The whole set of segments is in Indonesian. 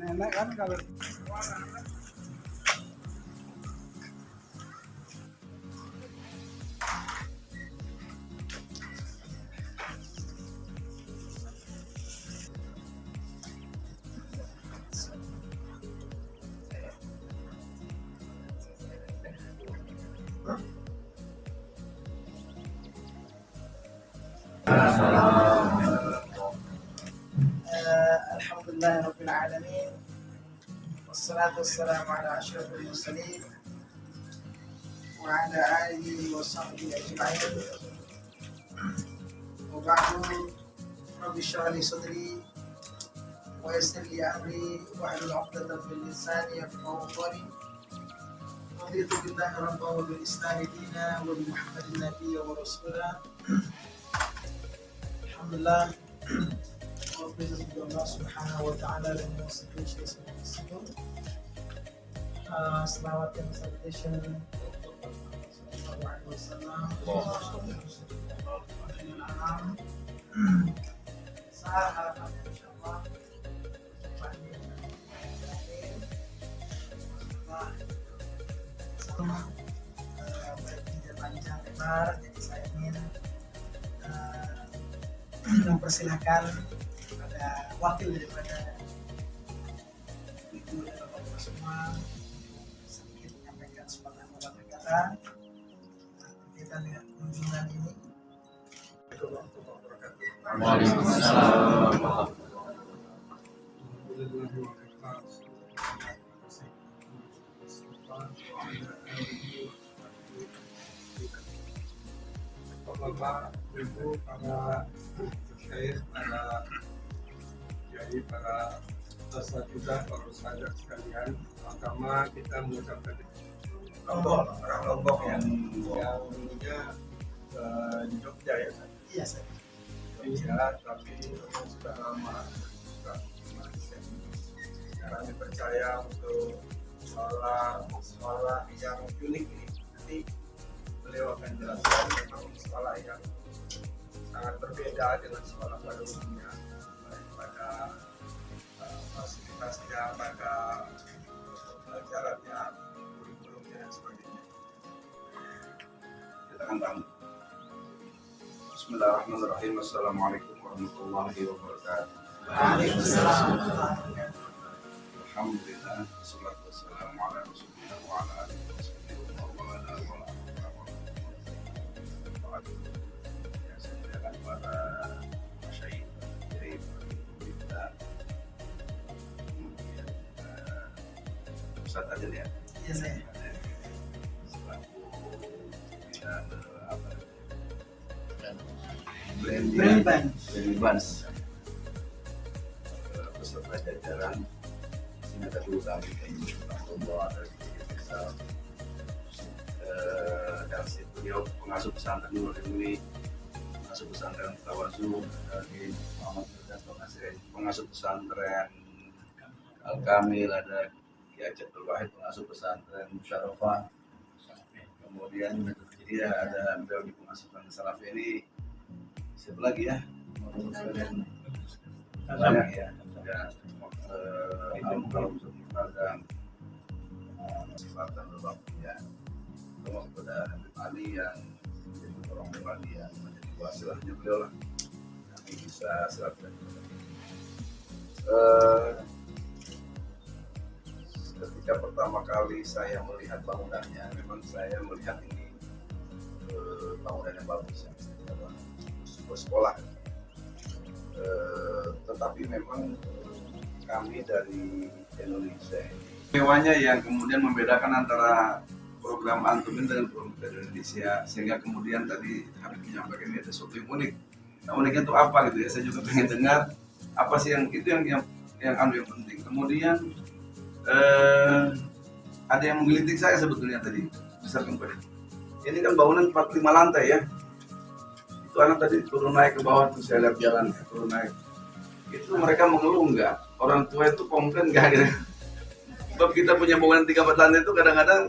Nenek kan kalau Alhamdulillahirabbil alamin. Wassalatu wassalamu ala asyrofil mursalin wa ala alihi wa sahbihi ajma'in. Wa ba'du, rabbi shrah li sadri wa yassir li amri wa hlul 'uqdatam min lisani yafqahu qawli. Raditu billahi rabban wa bil islami dinan wa bi Muhammadin nabiyyan wa rasulah. Alhamdulillah, Allah Subhanahu wa ta'ala dan selawat dan salutation sallallahu alaihi wasallam insyaallah panjang lebar. Jadi saya ingin mempersilahkan kepada wakil daripada ibu dan bapak semua sedikit menyampaikan sepatah kata berkaitan dengan kunjungan ini. Waalaikumsalam. Bapak, Ibu, para syekh, para kiai, para asatidzah, para ustadzah sekalian, pertama kita mengucapkan orang Lombok yang dulunya di Jogja ya. Iya, saya. Iya, tapi sudah lama sekarang dipercaya untuk sekolah yang unik ini. Nanti beliau akan jelaskan memang sekolah yang sangat berbeda dengan sekolah pada umumnya, baik pada fasilitasnya, pada pelajarannya, kurikulumnya dan sebagainya. Kita akan tamu. Bismillahirrahmanirrahim. Assalamualaikum warahmatullahi wabarakatuh. Waalaikumsalam. Alhamdulillah, wassalatu wassalamu ala rasulillah wa ala alihi wa sahbihi wa man wala. Ya, saya muliakan para masyayikh, kiai, pemerintah, kemudian Ustaz Adil ya. Iya, saya. Selaku pimpinan Brand Bans beserta jajaran Sinata dulu kami Allah dari desa dan beliau pengasuh pesantren Nurul Ilmi, pengasuh pesantren Tawazu dari Muhammad dan pengasuh pesantren Al Kamil, ada Ki Abdul Wahid, pengasuh pesantren Musyarafah, kemudian jadi ada beliau di pengasuh pesantren Salafi ini. Siapa lagi ya? Banyak ya. Kalau untuk dan sifatan ya. Terima kepada Habib Ali yang menjadi orang pribadi yang menjadi wasilahnya beliau lah. Kami bisa silaturahmi. Ketika pertama kali saya melihat bangunannya, memang saya melihat ini bangunan yang bagus ya. Sekolah, tetapi memang kami dari Indonesia ini mewahnya yang kemudian membedakan antara program Antum dengan program dari Indonesia, sehingga kemudian tadi Habib menyampaikan ini ada sesuatu yang unik. Nah, uniknya itu apa gitu ya? Saya juga pengen dengar apa sih yang itu yang penting. Kemudian ada yang menggelitik saya sebetulnya tadi di samping pada ini kan bangunan 45 lantai ya, itu anak tadi turun naik ke bawah tuh saya lihat jalan turun naik, itu mereka mengeluh nggak, orang tua itu komplain nggak gitu. Sebab kita punya bangunan 3-4 lantai itu kadang-kadang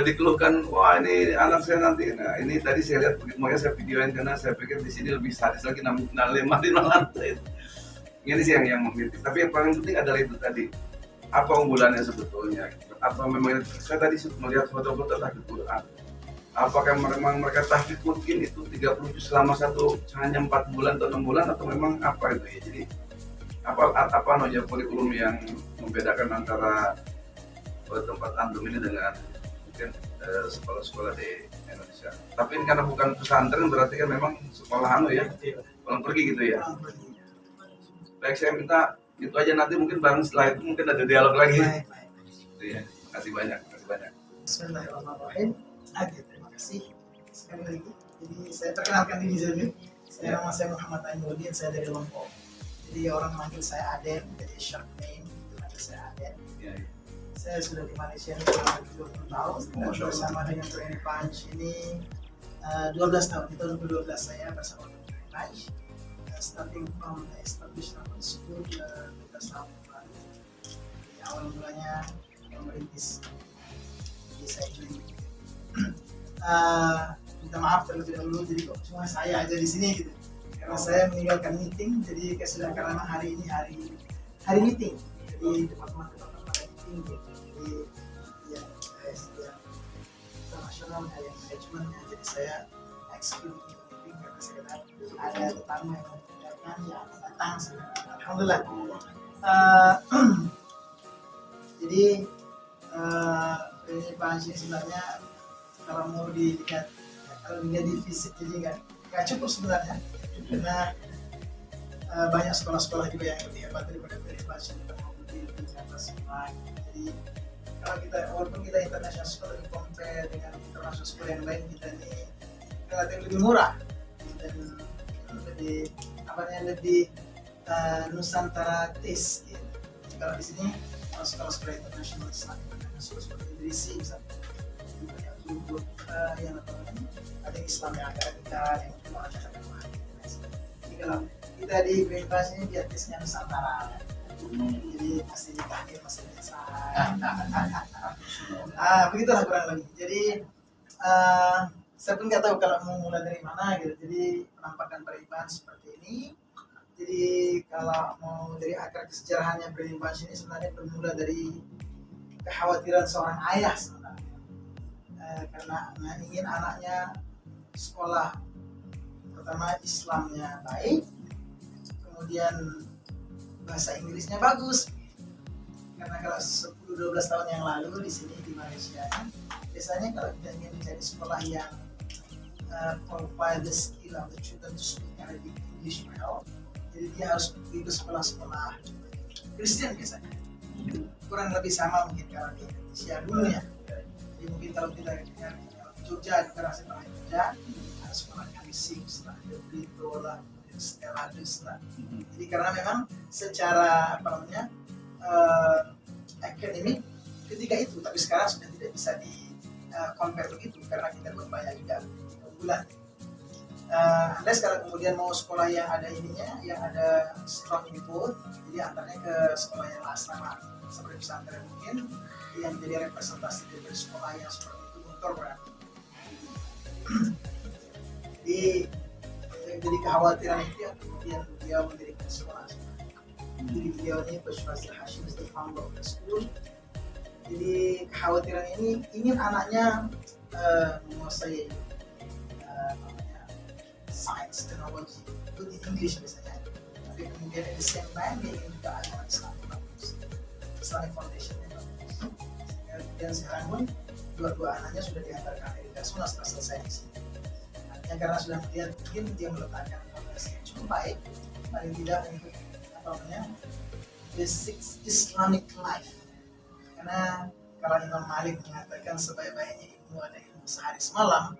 dikeluhkan, wah ini anak saya nanti. Nah ini tadi saya lihat, makanya saya videoin karena saya pikir di sini lebih sadis lagi 6 lantai. Ini sih yang mengkritik. Tapi yang paling penting adalah itu tadi, apa unggulannya sebetulnya? Apa memang saya tadi melihat foto-foto tahfidz Quran? Apakah memang mereka tahfidz mungkin itu 30 juz selama hanya 4 bulan atau 6 bulan, atau memang apa itu ya? Jadi apa noja kurikulum yang membedakan antara tempat antum ini dengan mungkin sekolah-sekolah di Indonesia. Tapi ini karena bukan pesantren berarti kan memang sekolah ya, pulang pergi gitu ya. Baik, saya minta itu aja, nanti mungkin bareng setelah itu mungkin ada dialog lagi. Baik. Ya, kasih banyak. Bismillahirrahmanirrahim. Terima kasih sekali lagi. Jadi saya perkenalkan diri dulu. Nama saya Muhammad Ainuddin, saya dari Lombok. Jadi orang manggil saya Aden, jadi short name, manggil saya Aden. Saya sudah di Malaysia ini kurang lebih 20 tahun dan bersama dengan Brain Punch ini 12 tahun. Di tahun ke-12 saya bersama dengan Brain Punch. Starting from the establishment school 12 tahun lalu. Jadi awal mulanya merintis di saya ini. Minta maaf terlebih dahulu, jadi kok cuma saya aja di sini gitu. Karena saya meninggalkan meeting, jadi sudah karena hari ini hari meeting. Jadi teman-teman meeting gitu. Jadi ya saya internasional yang manajemennya, jadi saya execute meeting karena sekedar ada tamu yang datang ya datang sebenarnya. Alhamdulillah. Jadi ini Pak Haji sebenarnya kalau mau dilihat, kalau dilihat di fisik jadi nggak cukup sebenarnya, karena banyak sekolah-sekolah juga yang lebih hebat daripada Pak Haji di atas semua. Jadi kalau kita walaupun kita international school compare dengan international school yang lain, kita ini relatif lebih murah dan lebih nusantara taste gitu. Kalau di sini sekolah-sekolah internasional Islam, sekolah-sekolah Indonesia misalnya yang ada Islam yang akademika, yang cuma akademika. Jadi kalau kita di Brainpass ini dia tesnya nusantara, jadi masih ditahin, masih biasa. Begitulah kurang lebih. Jadi saya pun nggak tahu kalau mau mulai dari mana gitu. Jadi penampakan Brainpass seperti ini. Jadi kalau mau dari akar kesejarahannya Brainpass ini sebenarnya bermula dari kekhawatiran seorang ayah sebenarnya. Karena ingin anaknya sekolah pertama Islamnya baik, kemudian bahasa Inggrisnya bagus. Karena kalau 10-12 tahun yang lalu di sini di Malaysia, biasanya kalau kita ingin mencari sekolah yang provide the skill of the children to speak Arabic English well, jadi dia harus pergi ke sekolah-sekolah Kristen biasanya. Kurang lebih sama mungkin kalau di Indonesia dulu ya. Jadi mungkin kalau kita di Jogja, juga rasa sekolah Jogja, ada sekolah Kalisik, setelah Brito lah, Steladus lah. Jadi karena memang secara akademik ketika itu, tapi sekarang sudah tidak bisa di compare begitu karena kita buat banyak juga unggulan. Unless kalau kemudian mau sekolah yang ada ininya, yang ada strong in both, jadi antaranya ke sekolah yang asrama seperti pesantren mungkin, yang jadi representasi dari sekolah yang seperti itu motor berarti. Jadi kekhawatiran itu yang kemudian beliau mendirikan sekolah. Jadi beliau ini Coach Fazil Hashim is the founder of the school. Jadi kekhawatiran ini ingin anaknya menguasai science, teknologi, itu di English biasanya. Tapi kemudian di same time dia ingin juga ada Islamic bagus, Islamic foundation yang bagus. Dan sekarang pun dua anaknya sudah diantar ke Amerika semua setelah selesai di sini. Artinya karena sudah melihat mungkin dia meletakkan fondasi yang cukup baik, paling tidak untuk basic Islamic life. Karena kalau Imam Malik mengatakan sebaik-baiknya ilmu ada ilmu sehari semalam,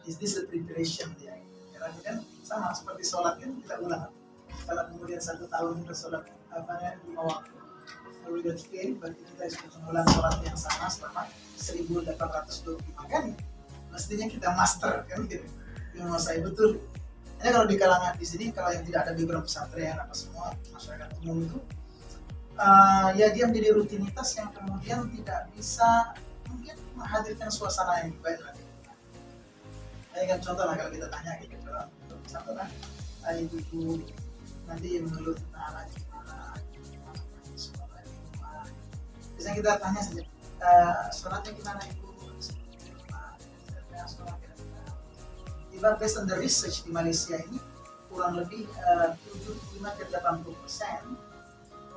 is this the preparation dia? Karena kan sama seperti sholat kan kita ulang. Kalau kemudian 1 tahun kita sholat apa ya 5 waktu, we don't fail, berarti kita sudah mengulang sholat yang sama selama 1825 kan? Mestinya kita master kan gitu. Yang menguasai betul. Ini kalau di kalangan di sini, kalau yang tidak ada background pesantren apa semua masyarakat umum itu, ya dia menjadi rutinitas yang kemudian tidak bisa mungkin menghadirkan suasana yang baik lagi. Ini kan contoh lah kalau kita tanya gitu, contoh lah, ibu nanti mengeluh tentang anak gimana, sekolah di rumah. Biasanya kita tanya saja, sholatnya gimana ibu? Tiba based on the research di Malaysia ini kurang lebih 75-80%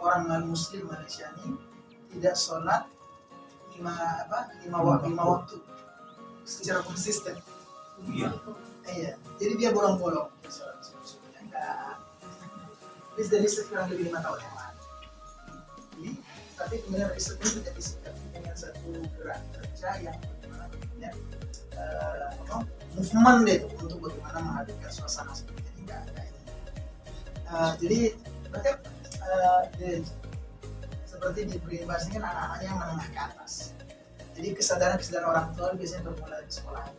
orang non-Muslim Malaysia ini tidak sholat lima waktu secara konsisten. Iya. Iya, jadi dia bolong-bolong sholat subuhnya enggak. Ini dari sekitar lebih 5 tahun yang lalu. Jadi, tapi kemudian riset ini tidak disikapi dengan satu gerak kerja yang bagaimana bentuknya movement deh untuk bagaimana menghadirkan suasana seperti ini enggak ada ini. Jadi bahkan seperti di Berimbas ini kan anak-anaknya yang menengah ke atas. Jadi kesadaran orang tua biasanya bermula di sekolah.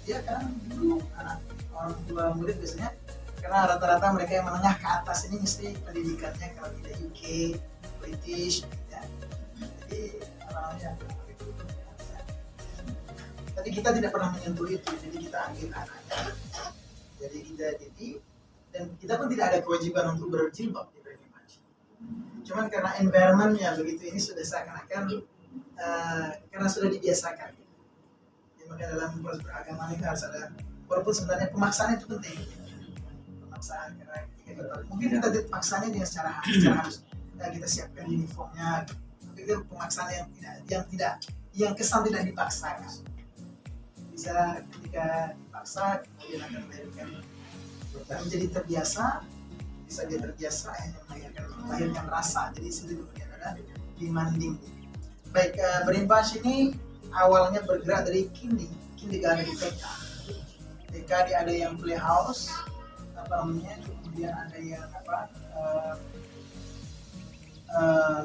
Dia kan dulu anak orang tua murid biasanya karena rata-rata mereka yang menengah ke atas ini mesti pendidikannya kalau tidak UK, British, ya. Jadi orangnya tapi kita tidak pernah menyentuh itu, jadi kita ambil anaknya, jadi kita didik, dan kita pun tidak ada kewajiban untuk berjilbab di Berimbas. Cuman karena environmentnya begitu ini sudah seakan-akan karena sudah dibiasakan. Maka dalam proses beragama ini harus ada, walaupun sebenarnya pemaksaan itu penting. Pemaksaan karena mungkin kita paksanya dengan secara harus kita siapkan uniformnya, tapi itu pemaksaan yang kesan tidak dipaksakan. Bisa ketika dipaksa kemudian akan menjadi terbiasa, bisa dia terbiasa yang melahirkan rasa. Jadi itu kemudian ada demanding. Baik, Berimbas ini awalnya bergerak dari kindergarten di TK. TK dia ada yang playhouse, kemudian ada yang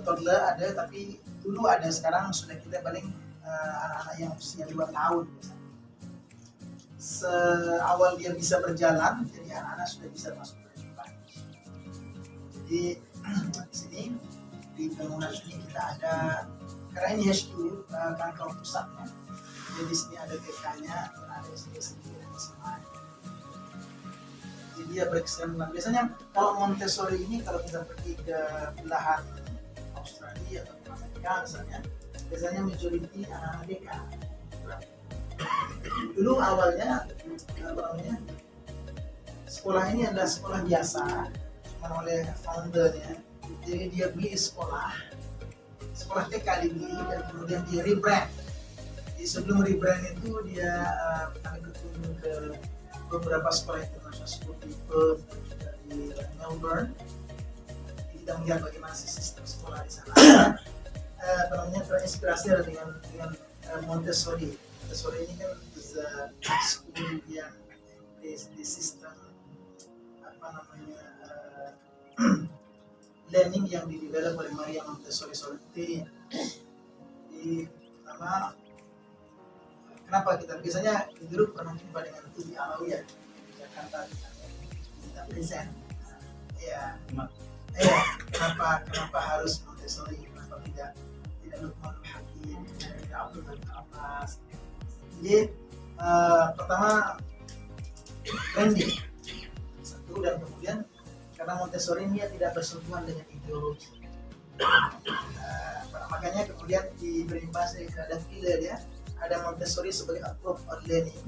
toddler ada, tapi dulu ada, sekarang sudah kita paling anak-anak yang usia 2 tahun. Seawal dia bisa berjalan, jadi anak-anak sudah bisa masuk Berimbas. Jadi di sini di bangunan ini kita ada, karena ini HQ kantor pusatnya, jadi di sini ada TK-nya, ada SD sendiri, ada SMA. Jadi dia berkesinambungan. Biasanya kalau Montessori ini kalau kita pergi ke belahan Australia atau Amerika misalnya, biasanya majority anak-anak TK. Dulu awalnya sekolah ini adalah sekolah biasa, cuma oleh foundernya. Jadi dia beli sekolah TK dibeli dan kemudian dia rebrand. Jadi sebelum rebrand itu dia kami berkunjung ke beberapa sekolah internasional seperti Perth dan di Melbourne. Jadi kita melihat bagaimana sistem sekolah di sana. Terinspirasi dengan Montessori. Montessori ini kan school yang di sistem learning yang didevelop oleh Maria Montessori Solti. Di kenapa kita biasanya dulu pernah jumpa dengan Tubi Alawiyah di Jakarta, kita present. Kenapa harus Montessori? Kenapa tidak Lukman Hakim, tidak Abdul Abbas? Jadi pertama branding satu, dan kemudian karena Montessori ini tidak bersentuhan dengan ideologi. Makanya kemudian di Berimbas ada pilih dia, ada Montessori sebagai approach on learning.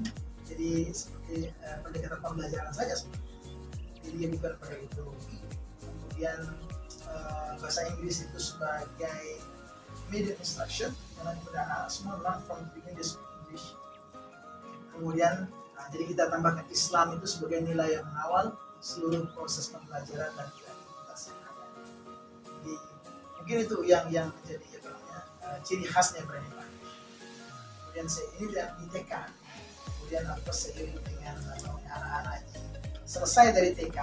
Jadi seperti pendekatan pembelajaran saja sebenarnya. Jadi dia bukan pada ideologi. Kemudian bahasa Inggris itu sebagai medium instruction, karena kemudian semua learn from beginning to English. Kemudian jadi kita tambahkan Islam itu sebagai nilai yang mengawal seluruh proses pembelajaran dan kreativitas yang ada. Jadi mungkin itu yang menjadi ciri khasnya Berimbas. Kemudian ini di TK, kemudian seiring dengan anak-anak ini selesai dari TK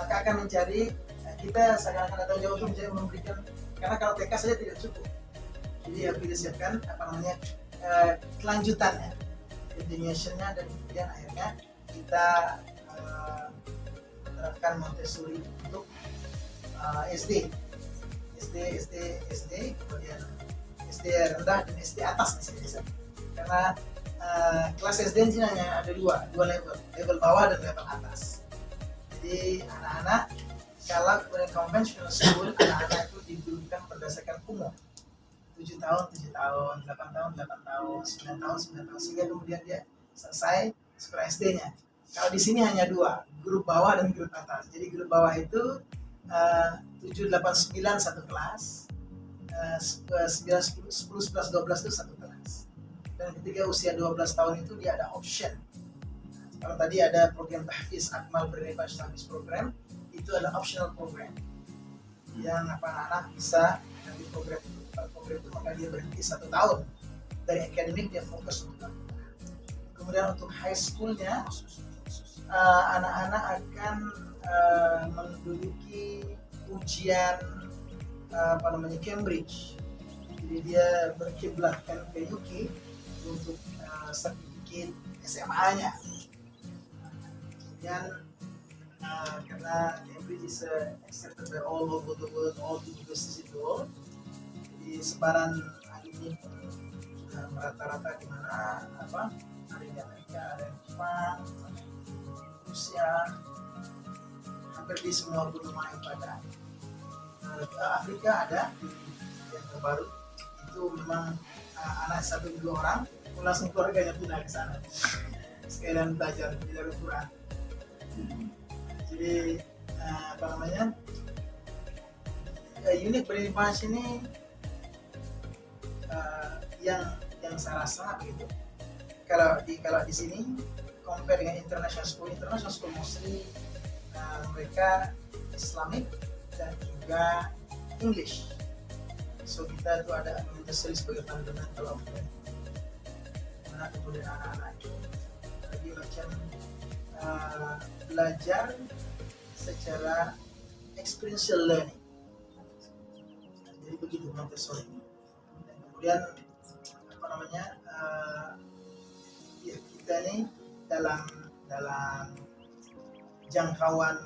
maka akan mencari kita seakan-akan atau jauh untuk memberikan, karena kalau TK saja tidak cukup, jadi harus kita siapkan kelanjutannya, continuationnya, dan kemudian akhirnya kita menerapkan Montessori untuk SD, kemudian SD rendah dan SD atas di sini. Karena kelas SD ini hanya ada dua level bawah dan level atas. Jadi anak-anak kalau kemudian conventional school, anak-anak itu didulukan berdasarkan umur, 7 tahun, 7 tahun, 8 tahun, 8 tahun, 9 tahun, 9 tahun, sehingga kemudian dia selesai sekolah SD-nya. Kalau di sini hanya dua, grup bawah dan grup atas. Jadi grup bawah itu 7, 8, 9 satu kelas, 9, 10, 11, 12 itu satu kelas. Dan ketika usia 12 tahun itu dia ada option. Kalau tadi ada program tahfiz, Akmal Bernifas Tahfiz program, itu ada optional program yang anak-anak bisa nanti program itu maka dia berhenti 1 tahun dari akademik, dia fokus untuk kemudian untuk high schoolnya anak-anak akan menduduki ujian Cambridge, jadi dia berkiblatkan ke UK untuk sertifikat SMA-nya. Kemudian karena Cambridge is accepted by all over the world, all universities in the world, jadi sebaran ini merata-rata di mana ada di Amerika, ada di Jepang, Rusia, hampir di semua benua yang pada Afrika ada. Yang terbaru itu memang anak 1-2 orang langsung keluarganya pindah ke sana sekalian belajar Al-Quran. Jadi unit Bernifas ini yang saya rasa begitu. Kalau di sini compare dengan international school mostly mereka Islamic dan juga English. So kita itu ada Montessori sebagai fundamental of learning. Nah kemudian anak-anak itu lebih macam belajar secara experiential learning. Jadi begitu Montessori. Dan kemudian ya kita ini dalam jangkauan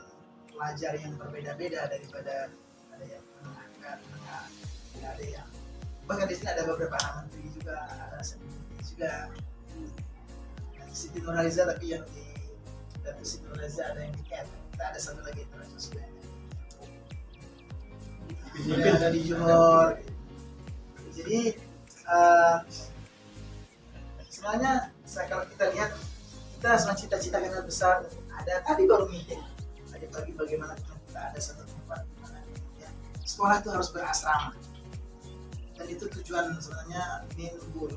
pelajar yang berbeda-beda, daripada ada yang menengah, ada yang bahkan di sini ada beberapa anak menteri juga, ada sendiri juga Siti Nurhaliza, tapi yang di Datu Siti Nurhaliza ada yang di Kent, kita ada satu lagi international school yang ada di Johor. Jadi sebenarnya kalau kita lihat, kita semua cita-cita yang besar ada tadi baru meeting tadi pagi, bagaimana kita ada satu tempat di mana ya, sekolah itu harus berasrama, dan itu tujuan sebenarnya main goal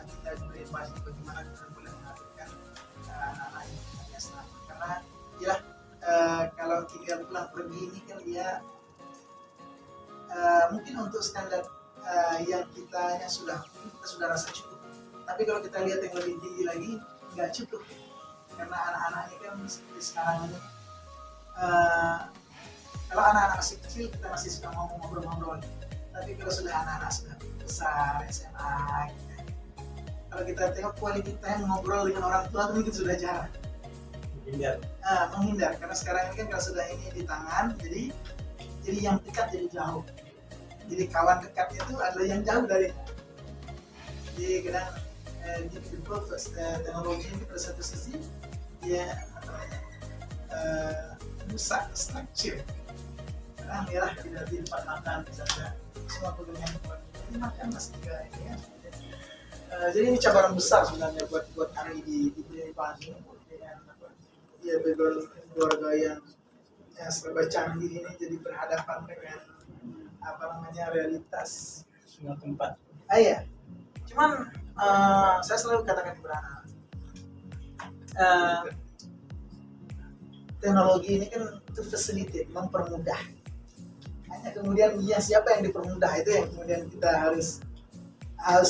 kita berinvestasi bagaimana kita boleh menghadirkan anak-anak yang punya asrama, karena ya kalau tinggal pulang pergi ini kan dia mungkin untuk standar yang kita sudah rasa cukup, tapi kalau kita lihat yang lebih tinggi lagi nggak cukup, karena anak-anak ini kan seperti sekarang ini kalau anak-anak masih kecil kita masih suka ngobrol-ngobrol, tapi kalau sudah anak-anak sudah besar SMA gitu, kalau kita tengok quality time ngobrol dengan orang tua itu mungkin sudah jarang, menghindar karena sekarang ini kan kalau sudah ini di tangan, jadi yang dekat jadi jauh, jadi kawan dekatnya itu adalah yang jauh dari, jadi kadang di teknologi ini pada satu sisi dia rusak struktur, karena merah tidak di tempat makan misalnya, semua pekerjaan ini makan masih juga ini ya. Jadi ini cabaran besar sebenarnya buat kami di Bernifas ini, dengan ya keluarga yang serba canggih ini, jadi berhadapan dengan realitas semua tempat. Iya. Cuman saya selalu katakan kepada anak, teknologi ini kan itu facilitate, mempermudah. Hanya kemudian siapa yang dipermudah itu yang kemudian kita harus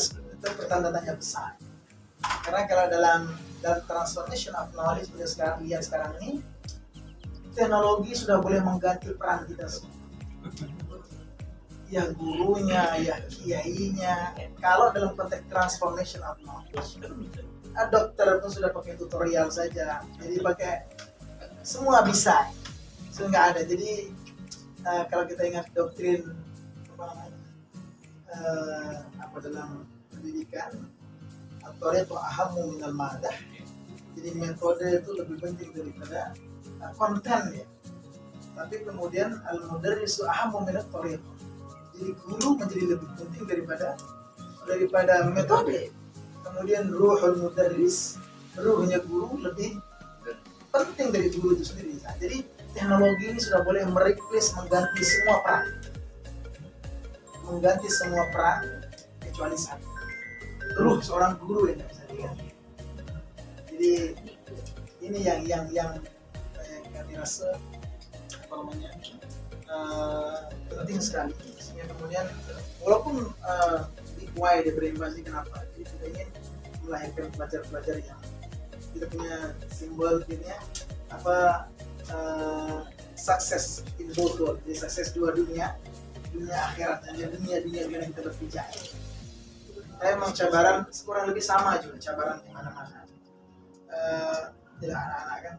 itu pertanda tanya besar. Karena kalau dalam transformation of knowledge kita sekarang lihat sekarang ini teknologi sudah boleh mengganti peran kita semua. Ya gurunya, ya kiainya. Kalau dalam konteks transformation of knowledge, dokter pun sudah pakai tutorial saja. Jadi pakai semua bisa, nggak ada. Jadi kalau kita ingat doktrin apa dalam pendidikan, atau itu ahamu minal madah. Jadi metode itu lebih penting daripada konten ya. Tapi kemudian al-mudarrisu ahamu minat thariq. Jadi guru menjadi lebih penting daripada metode. Kemudian ruhul mudarris, ruhnya guru lebih penting dari guru itu sendiri. Nah, jadi teknologi ini sudah boleh mereplace, mengganti semua peran kecuali satu. Ruh seorang guru yang bisa diganti. Jadi ini yang kami rasa penting sekali. Sehingga kemudian walaupun DIY diberi invasi, kenapa? Jadi kita ingin melahirkan pelajar-pelajar yang kita punya simbol gini sukses in both world. Jadi sukses dua dunia akhirat dan dunia yang kita berpijak. Saya memang cabaran kurang lebih sama juga cabaran di mana-mana. Tidak anak-anak kan.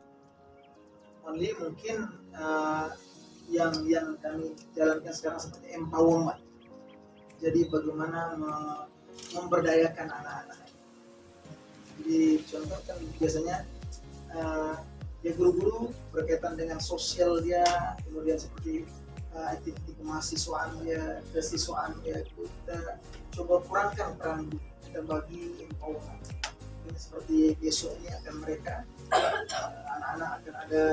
Only mungkin yang kami jalankan sekarang seperti empowerment. Jadi bagaimana memberdayakan anak-anak. Jadi contoh kan biasanya ya guru-guru berkaitan dengan sosial dia, kemudian seperti aktiviti kemahasiswaan dia, kesiswaan dia, kita coba kurangkan peran kita bagi empowerment. Ini seperti besok ini akan mereka anak-anak akan ada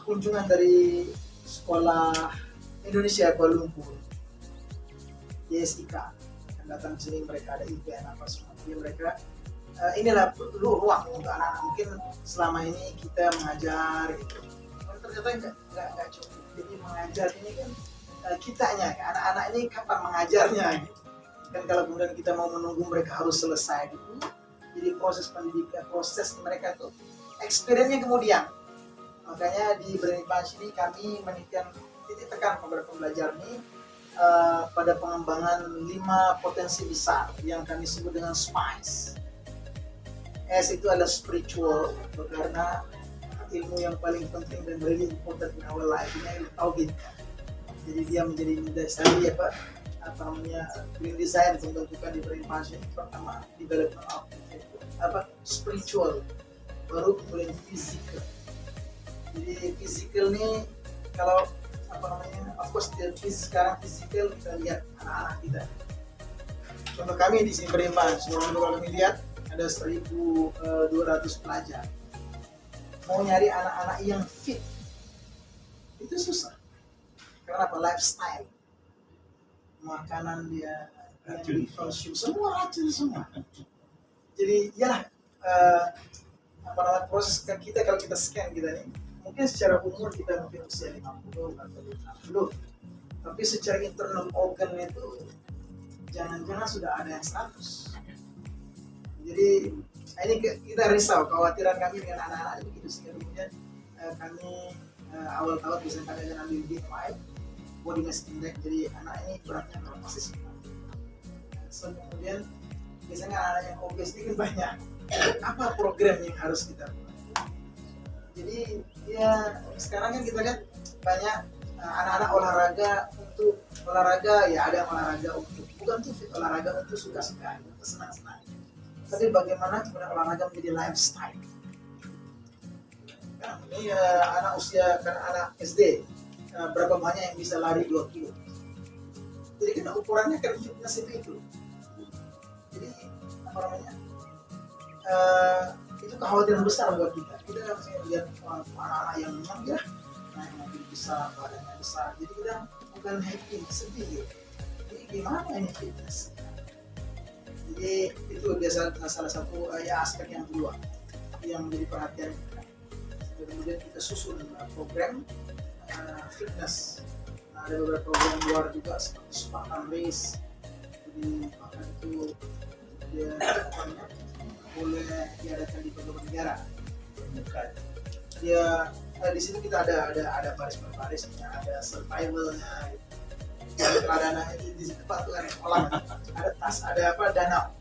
kunjungan dari sekolah Indonesia Kuala Lumpur, YSIK akan datang ke sini, mereka ada event apa semua. Jadi mereka inilah ruang untuk anak-anak. Mungkin selama ini kita mengajar gitu, ternyata nggak cukup. Jadi mengajar ini kan kitanya, anak-anak ini kapan mengajarnya gitu. Kan kalau kemudian kita mau menunggu mereka harus selesai gitu, jadi proses pendidikan, proses mereka tuh experience-nya kemudian. Makanya di Brainy Punch ini kami menitipkan titik tekan kepada pembelajar ini pada pengembangan 5 potensi besar yang kami sebut dengan SPICE. S itu adalah spiritual, karena ilmu yang paling penting dan really important in our life ini adalah tauhid. Jadi dia menjadi dasari green design pembentukan di Brainy Punch ini. Pertama development of spiritual, baru kemudian physical. Jadi physical nih kalau of course sekarang physical kita lihat anak-anak kita. Contoh kami di sini Brainy Punch, kalau kami lihat ada 1.200 pelajar. Mau nyari anak-anak yang fit itu susah. Karena apa? Lifestyle, makanan dia yang dikonsumsi semua racun semua. Jadi yalah proses kita kalau kita scan kita nih, mungkin secara umur kita mungkin usia 50 atau 60, tapi secara internal organ itu jangan-jangan sudah ada yang 100. Jadi ini kita risau, kekhawatiran kami dengan anak-anak itu begitu. Sehingga kemudian kami awal tahun biasanya kami akan ambil BMI, body mass index. Jadi anak ini beratnya pasti semua. So, kemudian biasanya anak-anak yang obes ini kan banyak. Apa program yang harus kita buat? Jadi ya sekarang kan kita lihat banyak anak-anak olahraga ya, ada olahraga untuk bukan tuh olahraga untuk suka-suka, untuk senang-senang. Tapi bagaimana kemudian olahraga menjadi lifestyle? Nah, ini anak usia kan anak SD, berapa banyak yang bisa lari 2 kilo? Jadi kan ukurannya kan fitness itu. Jadi itu kekhawatiran besar buat kita. Kita harus lihat anak-anak yang memang ya naik mobil besar, badannya besar. Jadi kita bukan happy, sedih gitu. Jadi gimana ini fitness? Jadi itu biasa salah satu aspek yang kedua yang menjadi perhatian kita. Kemudian kita susun program fitness. Nah, ada beberapa program luar juga seperti Spartan Race. Jadi bahkan itu dia boleh diadakan di beberapa negara. dia di situ kita ada baris per barisnya, ada survivalnya, ada di situ patungan kolam, ada tas, ada apa danau,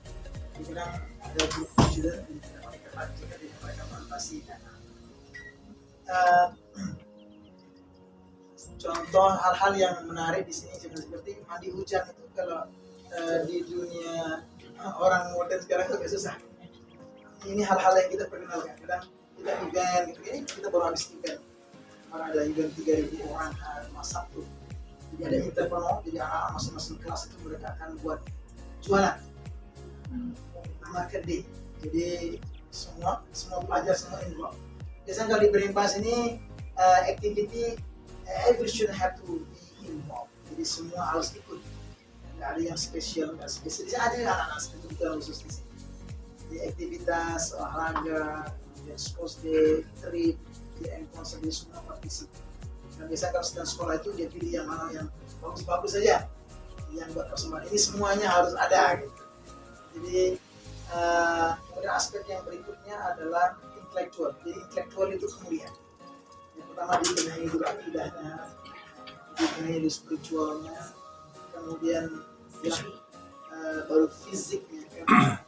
dibilang ada buku juga di mereka baca, di mereka fantasi. Contoh hal-hal yang menarik di sini seperti mandi hujan itu kalau di dunia orang modern sekarang itu agak susah. Ini hal-hal yang kita perkenalkan. Kadang kita event, gitu, ini kita baru habis event. Orang ada event 3.000 orang masak tuh. Jadi ada entrepreneur, jadi anak-anak masing-masing kelas itu mereka akan buat jualan. Nama kedai. Jadi semua pelajar semua involved. Biasanya kalau di Brainpass ini activity every student have to be involved. Jadi semua harus ikut. Nggak ada yang spesial, nggak spesial. Bisa ada anak-anak seperti itu khusus di sini. Di aktivitas olahraga, kemudian sports day, trip, di konser, di semua partisipasi. Dan biasanya kalau sedang sekolah itu dia pilih yang mana yang bagus-bagus saja, yang buat persembahan. Ini semuanya harus ada. Gitu. Jadi kemudian aspek yang berikutnya adalah intelektual. Jadi intelektual itu kemudian yang pertama dikenai juga akidahnya, dikenai di spiritualnya, kemudian ya, baru fisiknya kan.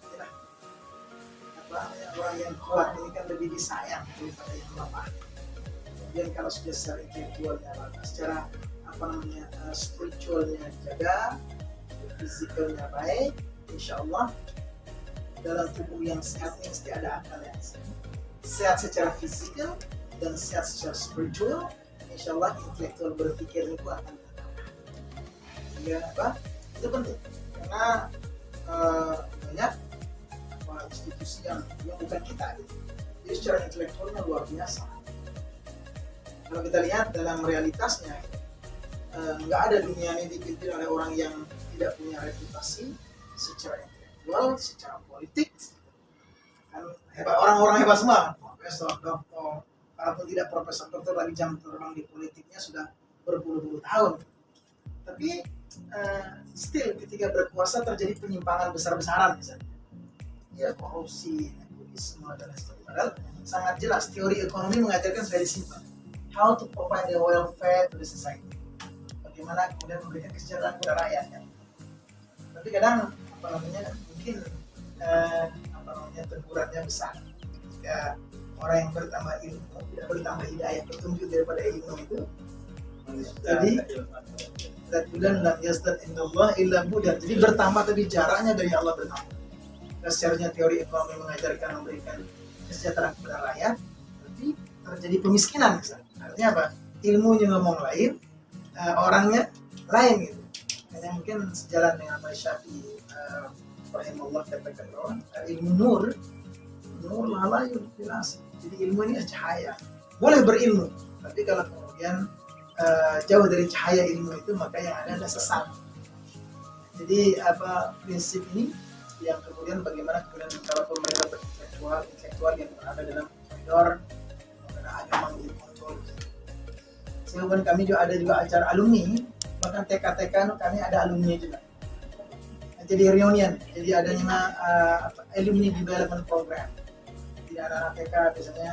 Orang yang kuat ini kan lebih disayang daripada yang lemah. Kemudian kalau sudah secara intelektualnya, secara spiritualnya dijaga, fisikalnya baik, insya Allah dalam tubuh yang sehat ini mesti ada akal yang sehat secara fisikal dan sehat secara spiritual. Insya Allah intelektual berpikir itu akan bertambah. Sehingga itu penting karena banyak institusi yang bukan kita, jadi secara intelektualnya luar biasa. Kalau kita lihat dalam realitasnya, nggak ada dunia ini dipimpin oleh orang yang tidak punya reputasi secara intelektual, secara politik. Kan hebat, orang-orang hebat semua, profesor, doktor, walaupun tidak profesor, doktor lagi jam terbang di politiknya sudah berpuluh-puluh tahun. Tapi still ketika berkuasa terjadi penyimpangan besar-besaran misalnya. Ya korupsi, nepotisme dan lain sebagainya. Padahal sangat jelas teori ekonomi mengajarkan very simple, how to provide the welfare to the society. Bagaimana kemudian memberikan kesejahteraan kepada rakyatnya. Tapi kadang mungkin tegurannya besar. Jika orang yang bertambah ilmu tidak bertambah hidayah petunjuk daripada ilmu itu, jadi dan lam yazdad indallah illa budan. Jadi bertambah tapi jaraknya dari Allah bertambah. Seharusnya teori ekonomi mengajarkan memberikan kesejahteraan kepada rakyat, tapi terjadi pemiskinan misalnya. Artinya apa? Ilmunya ngomong lain, orangnya lain gitu. Hanya mungkin sejalan dengan Pak Syafi'i rahimahullah katakan bahwa ilmu nur lalayun jelas. Jadi ilmu ini cahaya. Boleh berilmu, tapi kalau kemudian jauh dari cahaya ilmu itu maka yang ada sesat. Jadi prinsip ini yang kemudian bagaimana kemudian kalau pemerintah intelektual yang berada dalam koridor karena agama menjadi kontrol. Sehingga kami juga ada acara alumni, bahkan TK kami ada alumni juga. Jadi reunion, jadi adanya alumni development program. Jadi anak-anak TK biasanya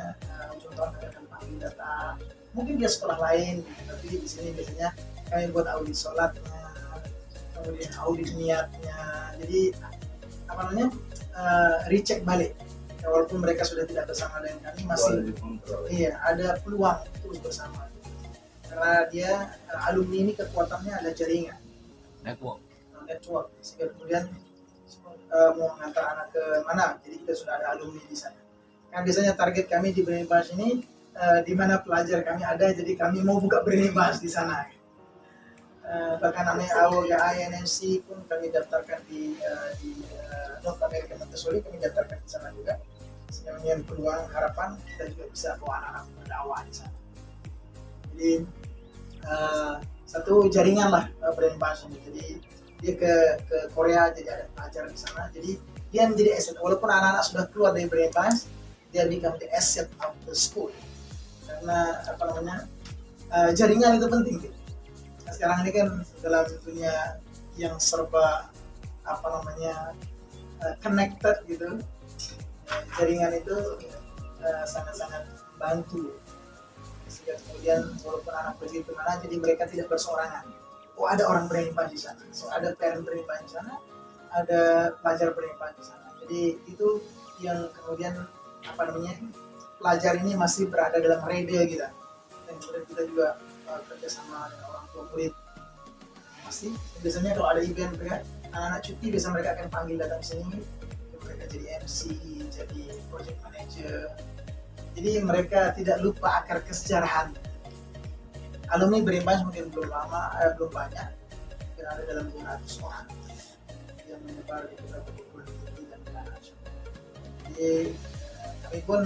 contoh akan panggil data, mungkin dia sekolah lain, tapi di sini biasanya kami buat audit sholatnya, kemudian audit niatnya. Jadi recheck balik. Walaupun mereka sudah tidak bersama dengan kami masih ada peluang terus bersama. Karena dia alumni ini kekuatannya ada jaringan, network. Sehingga kemudian mau mengantar anak ke mana, jadi kita sudah ada alumni di sana. Kan biasanya target kami di Brainpass ini di mana pelajar kami ada, jadi kami mau buka Brainpass di sana. Bahkan namanya AWGA INMC pun kami daftarkan di North American Montessori, kami daftarkan di sana juga. Sehingga dengan peluang harapan kita juga bisa bawa anak-anak berdakwah di sana. Jadi satu jaringan lah Brainpass ini. Jadi dia ke Korea, jadi ada pelajar di sana. Jadi dia menjadi aset. Walaupun anak-anak sudah keluar dari Brainpass, dia become the asset of the school. Karena jaringan itu penting. Gitu. Sekarang ini kan dalam dunia yang serba connected gitu, jaringan itu sangat-sangat bantu sehingga kemudian walaupun anak pergi kemana, jadi mereka tidak berseorangan. Oh, ada orang berimbang di sana, so ada parent berimbang di sana, ada pelajar berimbang di sana. Jadi itu yang kemudian pelajar ini masih berada dalam rede kita, dan kemudian kita juga kerjasama dengan orang tua murid. Pasti biasanya kalau ada event mereka anak-anak cuti, biasa mereka akan panggil datang ke sini, mereka jadi MC, jadi project manager. Jadi mereka tidak lupa akar kesejarahan. Alumni berimbang mungkin belum banyak, mungkin ada dalam 200 orang yang menyebar di beberapa perguruan tinggi dan internasional. Jadi kami pun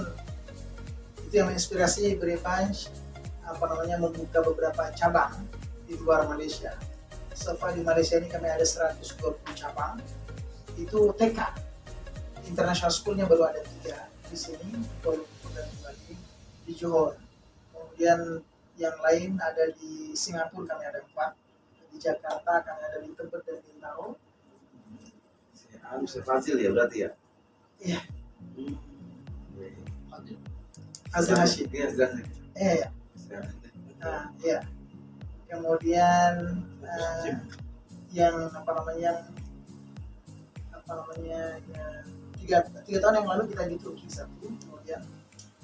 itu yang menginspirasi berimbang membuka beberapa cabang di luar Malaysia. So far di Malaysia ini kami ada 120 cabang. Itu TK, international schoolnya baru ada 3 di sini, dan lagi di Johor. Kemudian yang lain ada di Singapura, kami ada 4, di Jakarta kami ada di Tebet dan Bintaro. Fazil ya berarti ya? Iya. Azil Hashim. Iya, jelas. Iya. Iya. Kemudian yang tiga tahun yang lalu kita di Turki 1, kemudian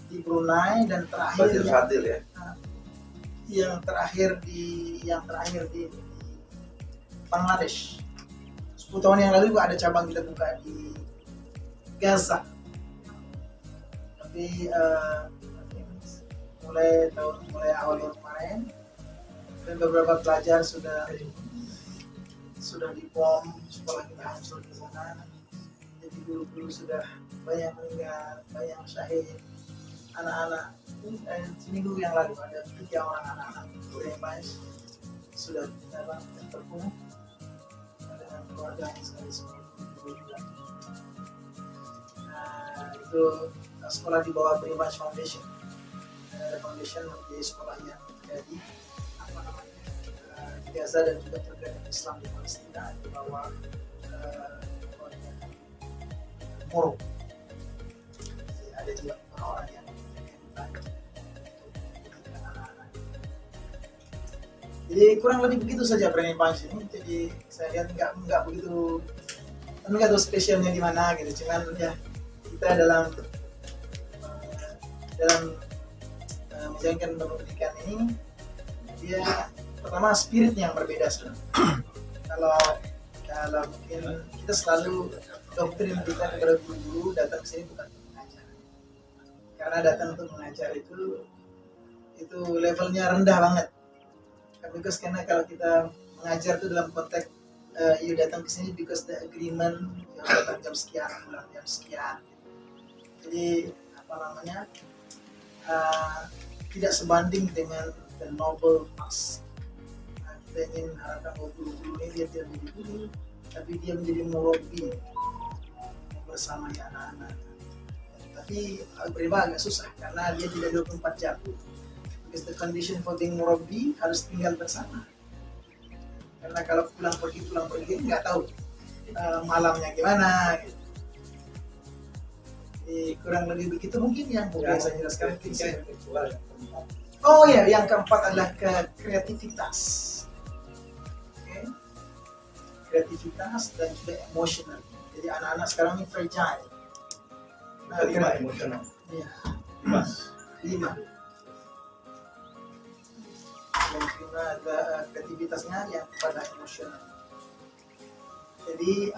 di Brunei, dan terakhir Fadil ya. yang terakhir di Bangladesh. 10 tahun yang lalu juga ada cabang kita buka di Gaza. Tapi mulai awal tahun kemarin, dan beberapa pelajar sudah dibom, sekolah kita hancur di sana. Jadi guru-guru sudah banyak meninggal, banyak syahid. Anak-anak seminggu yang lalu ada 3 orang anak-anak berimbang sudah terbunuh dengan keluarga yang sekali juga. Itu sekolah di bawah Berimbang Foundation. Foundation menjadi sekolah yang ada di Gaza dan juga terkait Islam di Palestina di bawah Moro. Ada juga orang yang jadi kurang lebih begitu saja Berimbang ini. Jadi saya lihat nggak begitu, nggak tahu spesialnya di mana gitu. Cuman ya kita dalam menjalankan pendidikan ini, dia pertama spiritnya yang berbeda sebenarnya. kalau mungkin kita selalu doktrin kita kepada guru datang ke sini bukan untuk mengajar, karena datang untuk mengajar itu levelnya rendah banget. Because karena kalau kita mengajar itu dalam konteks you datang ke sini because the agreement datang jam sekian, pulang jam sekian. Jadi tidak sebanding dengan the noble past. Kita ingin harapkan bahwa guru-guru ini dia tidak menjadi guru, tapi dia menjadi murabi bersama anak-anak. Tapi berimbang agak susah karena dia tidak 24 jam. Because the condition for being murabi harus tinggal bersama. Karena kalau pulang pergi nggak tahu malamnya gimana. Gitu. Kurang lebih begitu mungkin yang boleh saya jelaskan. Oh ya, yang keempat adalah kreativitas. Okay. Kreativitas dan juga emosional. Jadi anak-anak sekarang ini fragile. Kelima emosional. Iya. 5. Yang kelima adalah kreativitasnya yang pada emosional. Jadi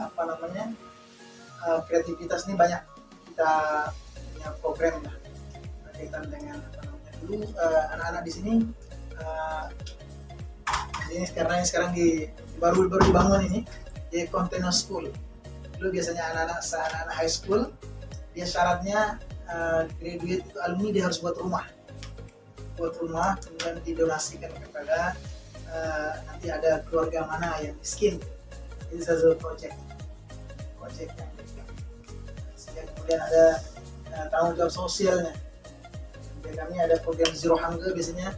kreativitas ini banyak kita punya program lah berkaitan dengan dulu anak-anak di sini karena sekarang baru dibangun ini di container school. Dulu biasanya anak-anak high school dia syaratnya graduate itu alumni dia harus buat rumah kemudian didonasikan kepada nanti ada keluarga mana yang miskin. Ini salah satu project yang kemudian ada tanggung jawab sosialnya. Dan kami ada program Zero Hunger, biasanya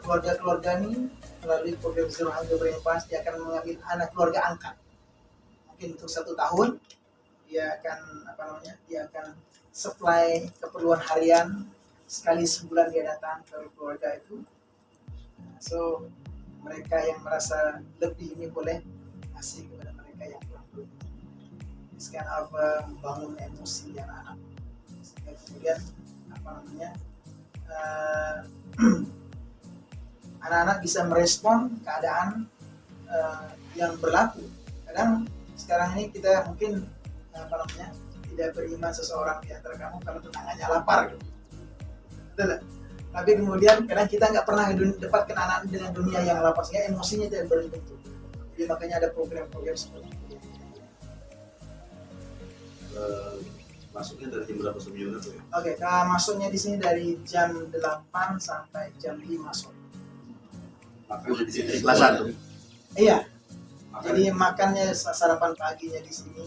keluarga-keluarga ini melalui program Zero Hunger Berimbang dia akan mengambil anak keluarga angkat. Mungkin untuk 1 tahun dia akan supply keperluan harian sekali sebulan dia datang ke keluarga itu. So mereka yang merasa lebih ini boleh kasih kepada mereka yang kurang beruntung. This kind of membangun emosi anak-anak sehingga kemudian apa namanya anak-anak bisa merespon keadaan yang berlaku. Kadang sekarang ini kita mungkin apa namanya tidak beriman seseorang di antara kamu kalau tetangganya lapar gitu. Betul. Tapi kemudian kadang kita nggak pernah dapat kenalan dengan dunia yang lapar sehingga emosinya tidak berbentuk. Jadi makanya ada program-program seperti itu. Masuknya dari jam berapa sebelumnya tuh ya? Oke, masuknya di sini dari jam 8 sampai jam 5 sore. Makan di sini kelas 1. Iya. Jadi makannya sarapan paginya di sini.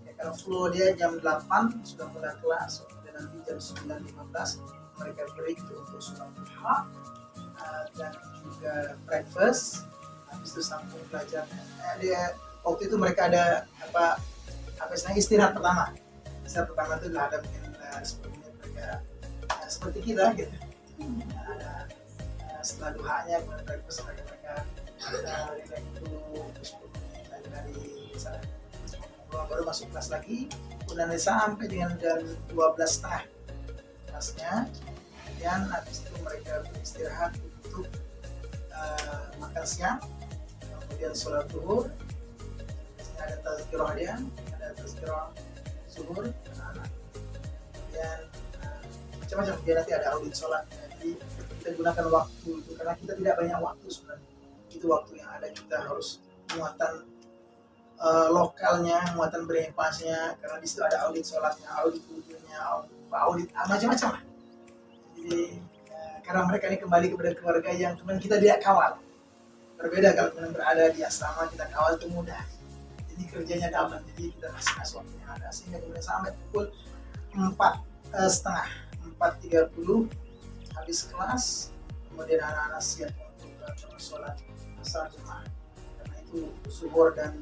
Ya, kalau flow dia jam 8 sudah mulai kelas, dan nanti jam 9.15 mereka break untuk sholat duha dan juga breakfast. Habis itu sambung belajar. Dia waktu itu mereka ada apa istilahnya istirahat pertama. Istirahat pertama itu adalah ada mungkin seperti mereka seperti kita gitu. Ada setelah duhanya kemudian breakfast mereka relax dulu terus dari sana baru masuk kelas lagi kemudian sampai dengan jam 12.30 kelasnya, dan habis itu mereka beristirahat untuk makan siang, kemudian sholat zuhur, ada tazkirah dia, ada tazkirah zuhur, kemudian macam-macam dia nanti ada audit sholat. Jadi kita gunakan waktu itu karena kita tidak banyak waktu sebenarnya. Itu waktu yang ada kita harus muatan lokalnya, muatan berempasnya, karena di situ ada audit sholatnya, audit wudhunya, audit macam-macam lah. Jadi karena mereka ini kembali kepada keluarga yang kemudian kita tidak kawal. Berbeda kalau kemudian berada di asrama kita kawal itu mudah. Jadi kerjanya dapat, jadi kita kasih waktu yang ada sehingga kemudian sampai pukul 4.30 habis kelas, kemudian anak-anak siap untuk sholat asar jemaah. Karena itu zuhur dan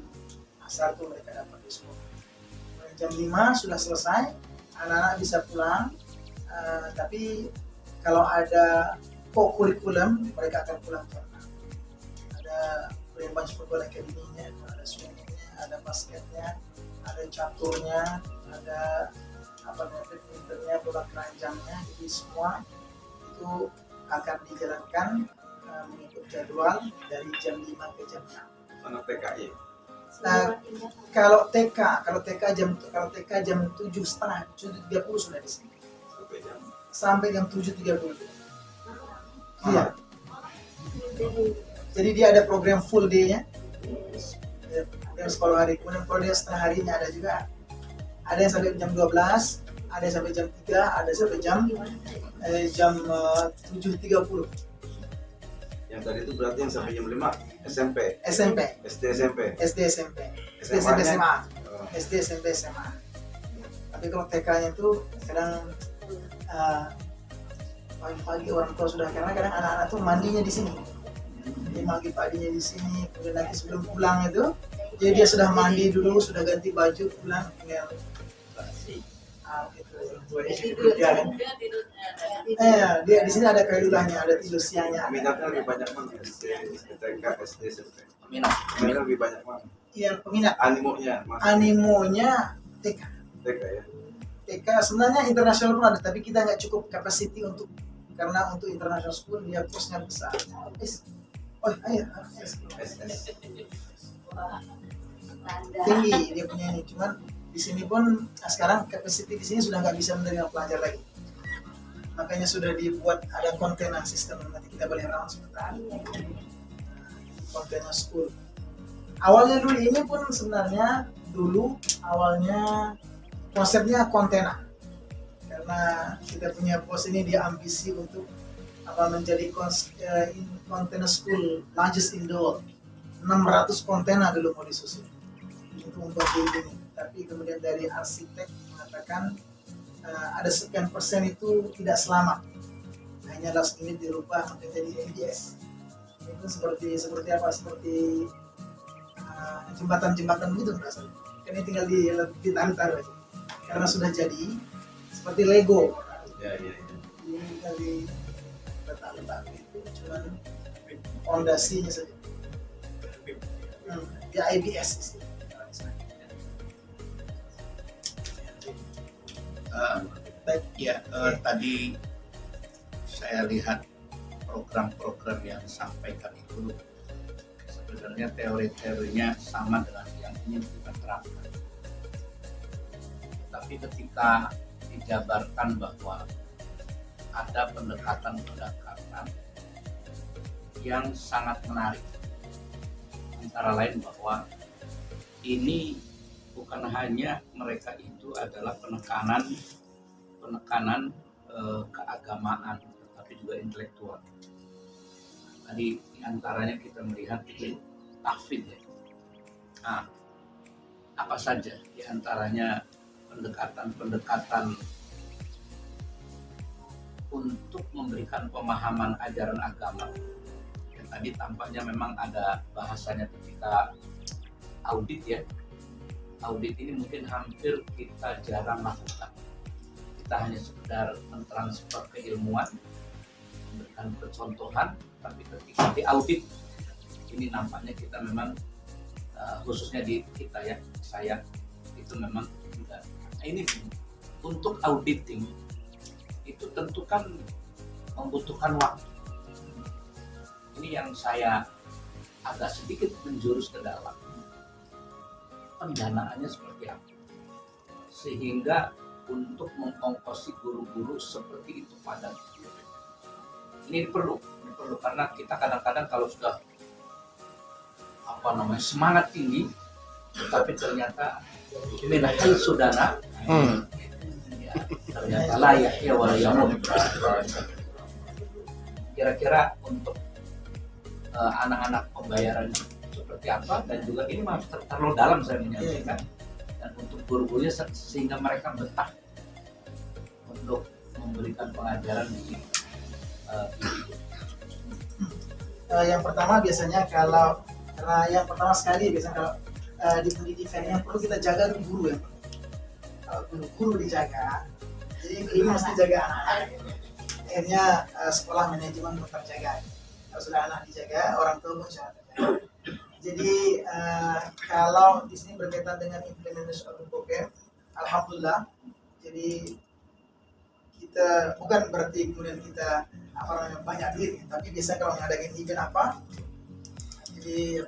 asar itu mereka dapat di sekolah. Jam 5 sudah selesai, anak-anak bisa pulang, tapi kalau ada co-kurikulum mereka akan pulang jam 6. Ada Brainpunch Football Academy-nya, ada swimming-nya, ada basketnya, ada caturnya, ada badmintonnya, bola keranjangnya. Jadi semua itu akan dijalankan mengikut jadwal dari jam 5 ke jam 6. Anak TKI. Kalau TK jam 7.30, 7.30 sudah di sini. Sampai jam 7.30. Iya. Jadi dia ada program full day-nya. Program sekolah hari. Kemudian kalau dia setengah harinya ada juga. Ada yang sampai jam 12, ada yang sampai jam 3, ada sampai jam 7.30. Yang tadi itu berarti yang sampai jam 5 SMP. SD SMP SMA. SD SMP SMA. Tapi kalau TK-nya itu kadang pagi-pagi orang tua sudah, karena kadang anak-anak tuh mandinya di sini. Jadi pagi paginya di sini, kemudian nanti sebelum pulang itu, jadi dia sudah mandi dulu, sudah ganti baju, pulang tinggal dia di sini ada kaidahnya, ada tidur siangnya. Minatnya lebih banyak mana? TK, SD, SMP. Minatnya lebih banyak mana? Yang peminat. Animonya TK. TK ya. TK sebenarnya internasional pun ada, tapi kita nggak cukup capacity karena untuk international school dia kursnya besar. Tinggi dia punya ini, cuman di sini pun sekarang capacity di sini sudah nggak bisa menerima pelajar lagi. Makanya sudah dibuat ada container system, nanti kita boleh round sebentar. Container school. Awalnya dulu ini pun sebenarnya awalnya konsepnya kontainer, karena kita punya bos ini dia ambisi untuk menjadi container school largest in the world. 600 kontainer dulu mau disusun untuk membuat building, tapi kemudian dari arsitek mengatakan ada sekian persen itu tidak selamat, hanya last minute dirubah menjadi ABS. Itu seperti jembatan begitu rasanya. Ini tinggal ditarik-tarik karena sudah jadi seperti Lego. Ya. sekali letak itu cuma fondasinya saja. Ya IBS sih. Tadi saya lihat program-program yang disampaikan itu sebenarnya teori-teorinya sama dengan yang ingin kita terapkan. Tapi ketika dijabarkan bahwa ada pendekatan-pendekatan yang sangat menarik, antara lain bahwa ini bukan hanya mereka itu adalah penekanan keagamaan, tetapi juga intelektual. Tadi antaranya kita melihat itu tahfidz ya. Nah, apa saja diantaranya pendekatan-pendekatan untuk memberikan pemahaman ajaran agama. Yang tadi tampaknya memang ada bahasanya ketika audit ya. Audit ini mungkin hampir kita jarang lakukan. Kita hanya sekedar mentransfer keilmuan, memberikan percontohan, tapi ketika di audit ini nampaknya kita memang khususnya di kita ya, saya itu memang tidak. Nah, ini untuk auditing itu tentu kan membutuhkan waktu. Ini yang saya agak sedikit menjurus ke dalam. Pendanaannya seperti apa? Sehingga untuk mengongkosi guru-guru seperti itu padat. Ini perlu karena kita kadang-kadang kalau sudah semangat tinggi, tetapi ternyata minahai sudana, ternyata layak ya walayamut. Kira-kira untuk anak-anak pembayaran seperti apa, dan juga ini terlalu dalam saya menyampaikan, dan untuk guru-gurunya sehingga mereka betah untuk memberikan pengajaran di yang pertama biasanya kalau di pendidikan yang perlu kita jaga itu guru ya. Kalau guru dijaga, jadi ini mesti jaga anak-anak. Akhirnya sekolah manajemen pun terjaga. Kalau sudah anak dijaga, orang tua pun sudah terjaga. Jadi kalau di sini berkaitan dengan implementasi program, alhamdulillah. Jadi kita bukan berarti kemudian kita banyak duit, tapi biasa kalau mengadakan event jadi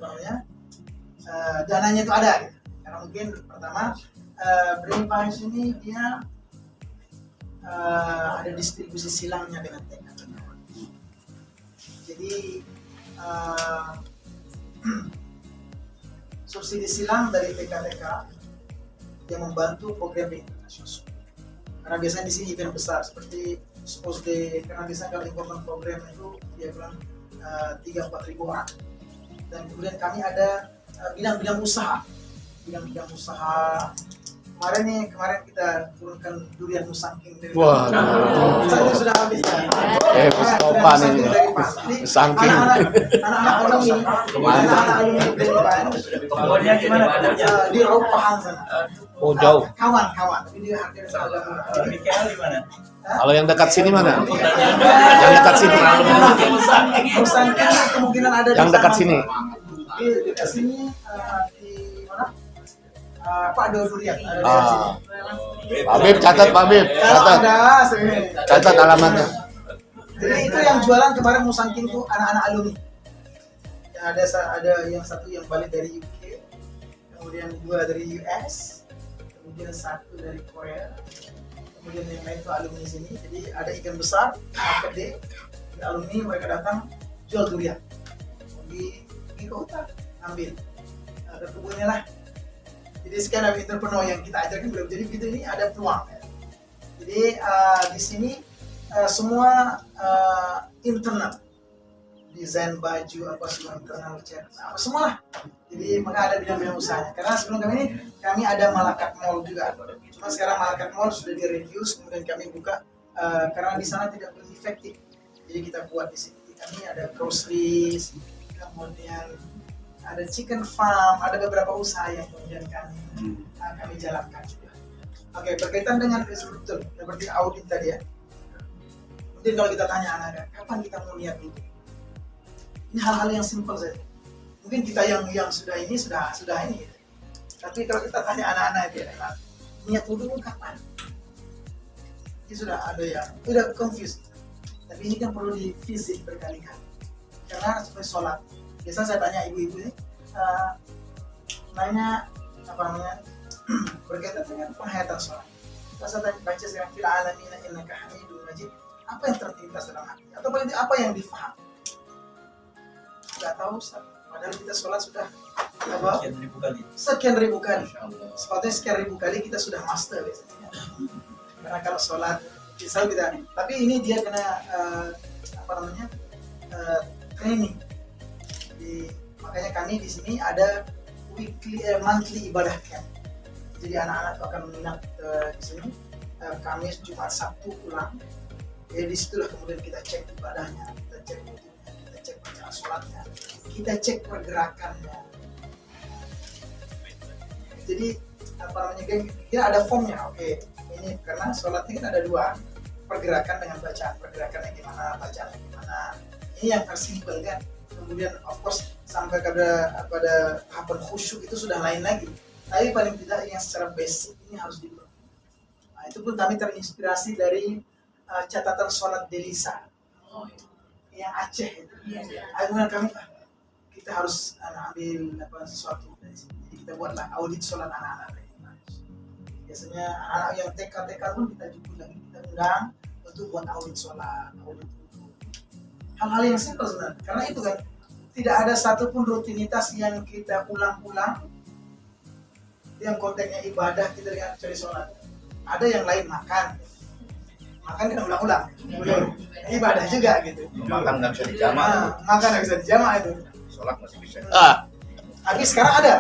dananya itu ada gitu. Karena mungkin pertama Brain Pies ini dia ada distribusi silangnya dengan TK. Jadi subsidi silang dari TK-TK yang membantu program internasional. Karena biasanya di sini event besar seperti Suppose Day, karena biasanya kalau important program itu dia bilang 3-4 ribu orang. Dan kemudian kami ada bidang-bidang usaha. Kemarin kita turunkan durian musangking dari sudah habis ya. Mustopan ini musangking. Anak-anak alumni Kemudian gimana? di Laut Pahang sana. Oh jauh. Kawan, tapi dia harganya agak murah. Di KL di mana? Kalau yang dekat sini mana? Yang dekat sini. Musangking kemungkinan ada Yang dekat sini. Di dekat sini di mana? Pak ada durian. Pak Bib, catat Pak Bib, Kalau catat. ada sini. Catat alamatnya. Jadi itu yang jualan kemarin musangking tuh anak-anak alumni. Yang ada yang satu yang balik dari UK, kemudian 2 dari US, kemudian 1 dari Korea, kemudian yang lain itu alumni sini. Jadi ada ikan besar, market day, alumni mereka datang jual durian. Di kota ambil, ada kebunnya lah. Jadi sekarang ada entrepreneur yang kita ajarkan belum. Jadi begitu ini ada peluang. Ya. Jadi di sini semua internal, desain baju apa semua internal chat, apa semua lah. Jadi maka ada bidang-bidang usahanya. Karena sebelum kami ada Malakat Mall juga. Cuma sekarang Malakat Mall sudah di-reduce, kemudian kami buka karena di sana tidak belum efektif. Jadi kita buat di sini. Kami ada groceries, kemudian ada chicken farm, ada beberapa usaha yang kemudian kami jalankan juga. Oke, berkaitan dengan infrastruktur seperti audit tadi ya. Jadi kalau kita tanya anak-anak, kapan kita mau niat itu? Ini hal-hal yang simpel saja. Mungkin kita yang sudah ini sudah ini. Gitu. Tapi kalau kita tanya anak-anak itu, niat wudhu kapan? Ini sudah ada yang udah confused. Tapi ini kan perlu divisit berkali-kali. Karena seperti sholat. Biasa saya tanya ibu-ibu ini, nanya apa namanya berkaitan dengan penghayatan sholat. Pas saya baca sekarang fil alamin innaka hamidun majid, apa yang terlintas dalam hati? Atau paling tidak apa yang difaham? Nggak tahu Ustaz. Padahal kita sholat sudah apa? Sekian ribu kali. Sepatutnya sekian ribu kali kita sudah master biasanya. Karena kalau sholat, misal kita, tapi ini dia kena apa namanya training. Makanya kami di sini ada monthly ibadah camp. Jadi anak-anak akan menginap di sini Kamis, Jumat, Sabtu pulang. Jadi disitulah kemudian kita cek ibadahnya, kita cek wudhunya, kita cek bacaan sholatnya, kita cek pergerakannya. Jadi apa namanya kita ada formnya, oke. Ini karena sholatnya kan ada dua, pergerakan dengan bacaan, pergerakannya gimana, bacaannya gimana. Ini yang tersimpel kan. Kemudian of course sampai pada tahapan khusyuk itu sudah lain lagi. Tapi paling tidak yang secara basic ini harus dibuat. Nah, itu pun kami terinspirasi dari catatan sholat Delisa yang Aceh itu. Kemudian kami kita harus ambil sesuatu dari sini. Jadi kita buatlah audit sholat anak-anak. Biasanya anak yang TK pun kita jemput lagi, kita undang untuk buat audit sholat, audit itu. Hal-hal yang simpel sebenarnya. Karena itu kan tidak ada satupun rutinitas yang kita ulang-ulang yang konteksnya ibadah kita dengan cari sholat. Ada yang lain makan kan ulang-ulang, ibadah juga gitu. Makan nggak bisa dijamak. Makan nggak bisa dijamak itu. Sholat masih bisa. Tapi sekarang ada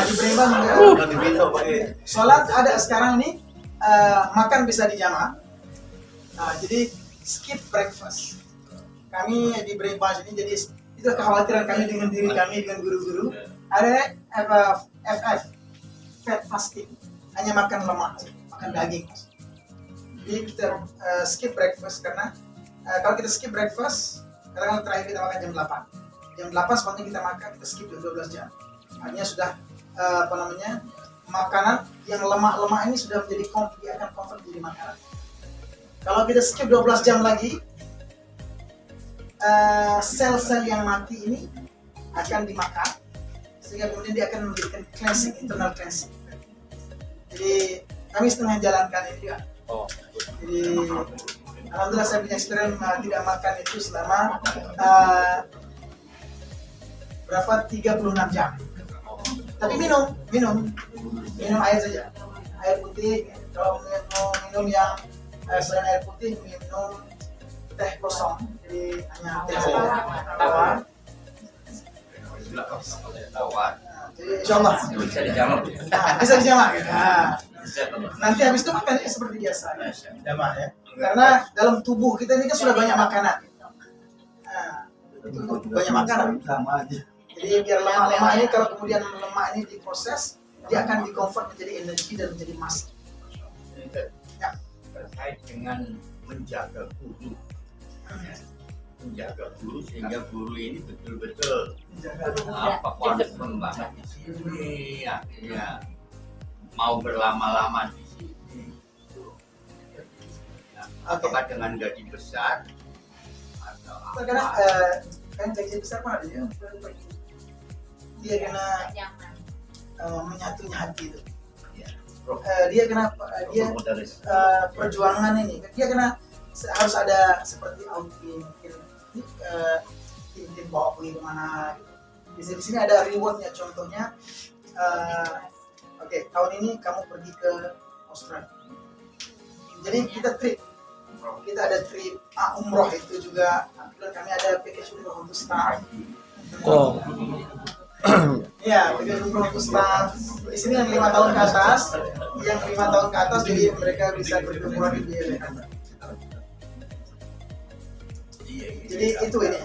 di Palembang sholat ada sekarang ini makan bisa dijamak. Jadi skip breakfast. Kami di Palembang ini jadi itu kekhawatiran kami dengan diri kami dengan guru-guru. Ada FF fat fasting, hanya makan lemak, makan daging. Jadi kita skip breakfast karena kalau kita skip breakfast, kadang-kadang terakhir kita makan jam 8. Jam 8 sepatutnya kita makan, kita skip 12 jam. Artinya sudah makanan yang lemak-lemak ini sudah menjadi dia akan convert menjadi makanan. Kalau kita skip 12 jam lagi, sel-sel yang mati ini akan dimakan sehingga kemudian dia akan memberikan cleansing, internal cleansing. Jadi kami setengah jalankan ini juga. Jadi alhamdulillah saya punya experience tidak makan itu selama berapa 36 jam. Tapi minum air saja, air putih. Kalau mau minum yang selain air putih, minum teh kosong. Jadi hanya teh tawar. Insyaallah Bisa dijamak. bisa dijamak. Nanti habis itu makannya seperti biasa. Jamak ya. Karena dalam tubuh kita ini kan sudah banyak makanan. Banyak makanan. Sama aja. Jadi biar lemak-lemak ini kalau kemudian lemak ini diproses, dia akan dikonvert menjadi energi dan menjadi massa. Ya. Terkait dengan menjaga guru. Menjaga guru sehingga guru ini betul-betul komitmen banget di sini, akhirnya mau berlama-lama di sini. Apakah dengan gaji besar atau apa? Terkadang kan gaji besar pak dia kena menyatunya hati itu. Dia kena perjuangan ini dia kena harus ada seperti outing mungkin tim bawa pergi kemana gitu. Di sini ada rewardnya, contohnya tahun ini kamu pergi ke Australia, jadi kita ada trip umroh itu juga. Kemudian kami ada package umroh untuk staff. Ya, package umroh untuk staff. Di sini yang 5 tahun ke atas, jadi mereka bisa berumrah di Jakarta. Jadi itu ini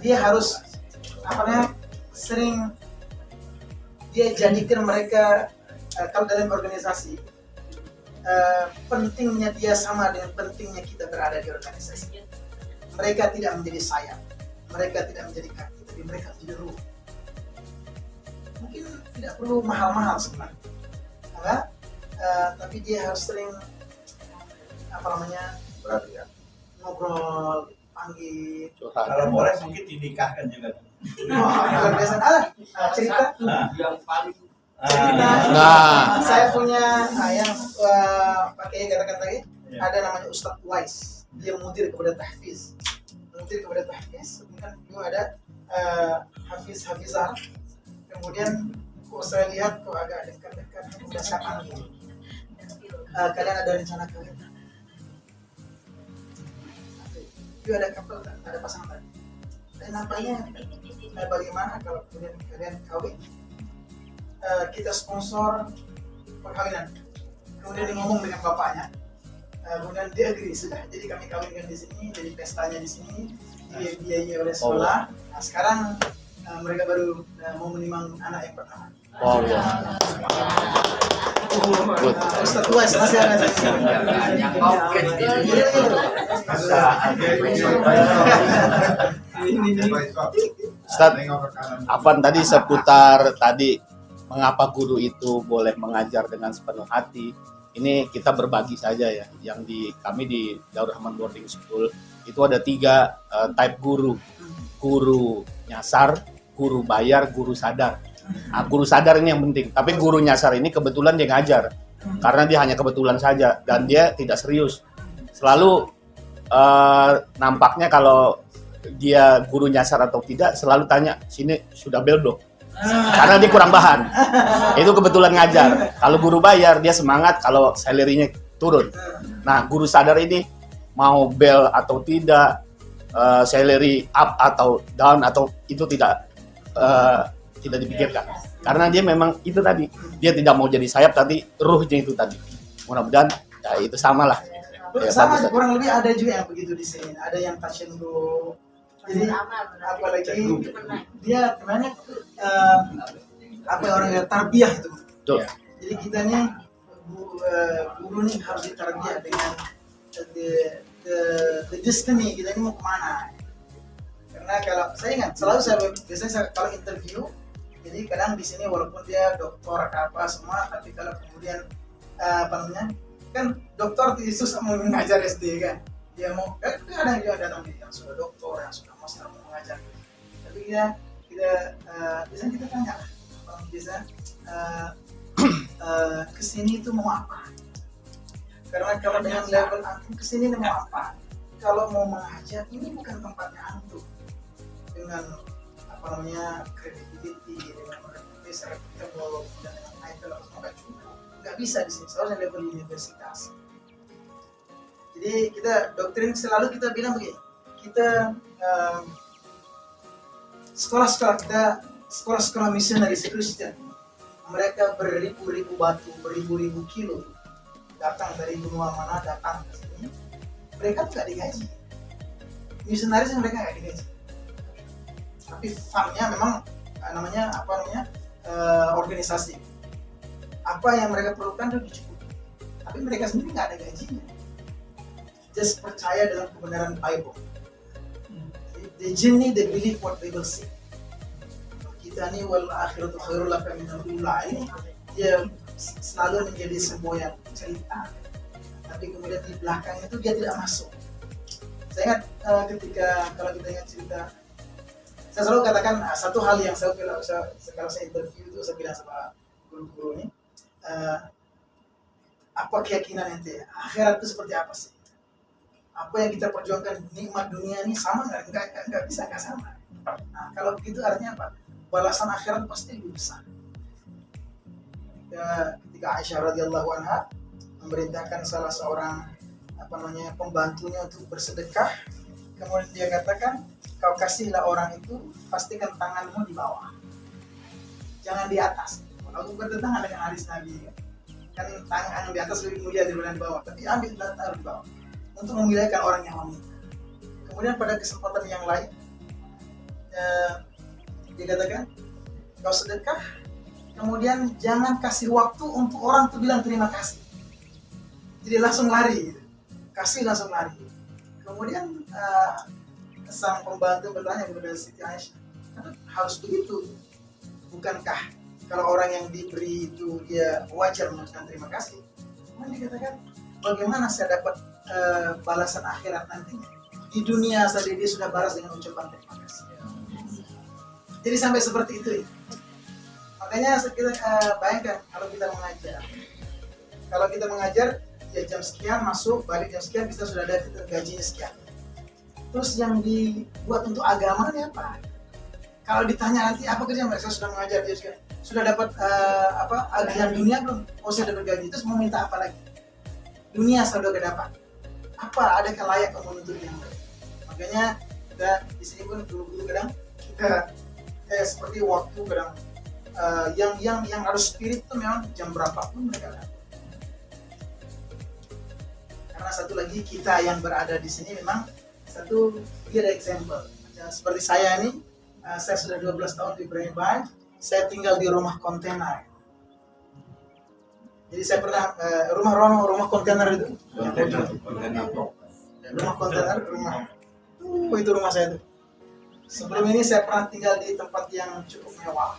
dia harus sering dia jadikan mereka kalau dalam organisasi pentingnya dia sama dengan pentingnya kita berada di organisasi. Mereka tidak menjadi sayap, mereka tidak menjadi kaki, tapi mereka menjadi ruh. Mungkin tidak perlu mahal-mahal sebenarnya, tapi dia harus sering Berarti ya. ngobrol, panggil. Kalau boleh mungkin dinikahkan juga. Luar biasa. Cerita. Yang paling Nah. Saya punya yang pakai katakan tadi ada namanya Ustadz Wais, dia mudir kepada tahfiz, kemudian juga ada hafizah, kemudian kok saya lihat kok agak dekat-dekat udah siapa nih? Kalian ada rencana kawin? Itu ada couple, ada pasangan tadi. Dan nampaknya bagaimana kalau kemudian kalian kawin? Kita sponsor perkawinan. Kemudian dia ngomong dengan bapaknya. Kemudian dia agree, sudah, jadi kami kawinkan di sini, jadi pestanya di sini, dibiayai oleh sekolah. Nah, sekarang mereka baru mau menimang anak yang pertama. Oh ya. Good. Ustadz Wais masih ada. yang oke Ustaz, Afan tadi seputar tadi mengapa guru itu boleh mengajar dengan sepenuh hati. Ini kita berbagi saja ya. Yang kami di Daur Rahman Boarding School itu ada 3 type guru. Guru nyasar, guru bayar, guru sadar. Nah, guru sadar ini yang penting. Tapi guru nyasar ini kebetulan dia ngajar. Karena dia hanya kebetulan saja dan dia tidak serius. Selalu nampaknya kalau dia guru nyasar atau tidak selalu tanya, sini sudah bel belum? Karena dia kurang bahan. Itu kebetulan ngajar. Kalau guru bayar dia semangat kalau salary-nya turun. Nah, guru sadar ini mau bel atau tidak, salary up atau down atau itu tidak dipikirkan. Karena dia memang itu tadi, dia tidak mau jadi sayap tapi ruhnya itu tadi. Mudah-mudahan ya itu samalah. Ya, Sama bagus. kurang lebih ada juga yang begitu di sini. Ada yang taekwondo. Jadi apalagi dia sebenarnya apa yang orang tarbiyah itu. Betul. Jadi kita nih guru nih harus ditarbiyah dengan the destiny kita ini mau kemana. Karena kalau saya ingat selalu biasanya kalau interview, jadi kadang di sini walaupun dia doktor apa semua, tapi kalau kemudian kan dokter tidak susah mau mengajar SD kan, dia mau ada yang datang yang sudah doktor, yang sudah master mau mengajar, tapi kita biasanya kita tanya kalau bisa kesini itu mau apa? Karena kalau dengan level antum kesini mau apa? Kalau mau mengajar ini bukan tempatnya antum dengan credibility, dengan reputable dan dengan title nggak cukup, nggak bisa di sini soalnya level universitas. Jadi kita doktrin selalu kita bilang begini, kita sekolah misionaris Kristen, mereka beribu-ribu batu, beribu-ribu kilo datang dari benua mana datang ke sini, mereka nggak digaji. Misionaris mereka nggak digaji, tapi fundnya memang organisasi. Apa yang mereka perlukan itu dicukupi, tapi mereka sendiri nggak ada gajinya. Just percaya dalam kebenaran Bible. They genuinely they believe what Bible say. Kita ini wal akhiratu khairul laka minal ula, ini dia selalu menjadi semboyan cerita, tapi kemudian di belakang itu dia tidak masuk. Saya ingat ketika kalau kita ingat cerita, saya selalu katakan satu hal yang kalau saya interview itu saya bilang sama guru-guru ini, apa keyakinan ente akhirat itu seperti apa sih? Apa yang kita perjuangkan nikmat dunia ini sama nggak bisa nggak sama. Nah, kalau begitu artinya apa? Balasan akhirat pasti lebih besar. Ya, ketika Aisyah radhiyallahu anha memerintahkan salah seorang pembantunya untuk bersedekah, kemudian dia katakan, kau kasihlah orang itu, pastikan tanganmu di bawah, jangan di atas. Aku bertentangan dengan hadis Nabi kan tangan di atas lebih mulia daripada di bawah, tapi ambil taruh di bawah untuk memuliakan orang yang meminta. Kemudian pada kesempatan yang lain dia katakan, kau sedekah, kemudian jangan kasih waktu untuk orang itu bilang terima kasih. Jadi langsung lari, gitu. Kasih langsung lari. Kemudian sang pembantu bertanya kepada Siti Aisyah, harus begitu? Bukankah kalau orang yang diberi itu dia wajar mengucapkan terima kasih? Kemudian dikatakan, bagaimana saya dapat balasan akhirat nantinya? Di dunia saja dia sudah balas dengan ucapan terima kasih. Jadi sampai seperti itu. Makanya kita bayangkan kalau kita mengajar. Kalau kita mengajar, ya jam sekian masuk, balik jam sekian, kita sudah ada gajinya sekian. Terus yang dibuat untuk agama ini apa? Kalau ditanya nanti apa kerja mereka sudah mengajar dia sudah dapat agian dunia belum? Oh sudah dapat gaji, terus mau minta apa lagi? Dunia sudah dapat. Apa adakah layak kamu untuk yang lain? Makanya kita di sini pun dulu kadang kita seperti waktu kadang yang harus spirit itu memang jam berapapun mereka datang. Karena satu lagi kita yang berada di sini memang satu dia ada example. Seperti saya ini, saya sudah 12 tahun di Brainbank, saya tinggal di rumah kontainer. Jadi saya pernah rumah kontainer itu. Rumah kontainer, itu rumah saya itu. Sebelum ini saya pernah tinggal di tempat yang cukup mewah,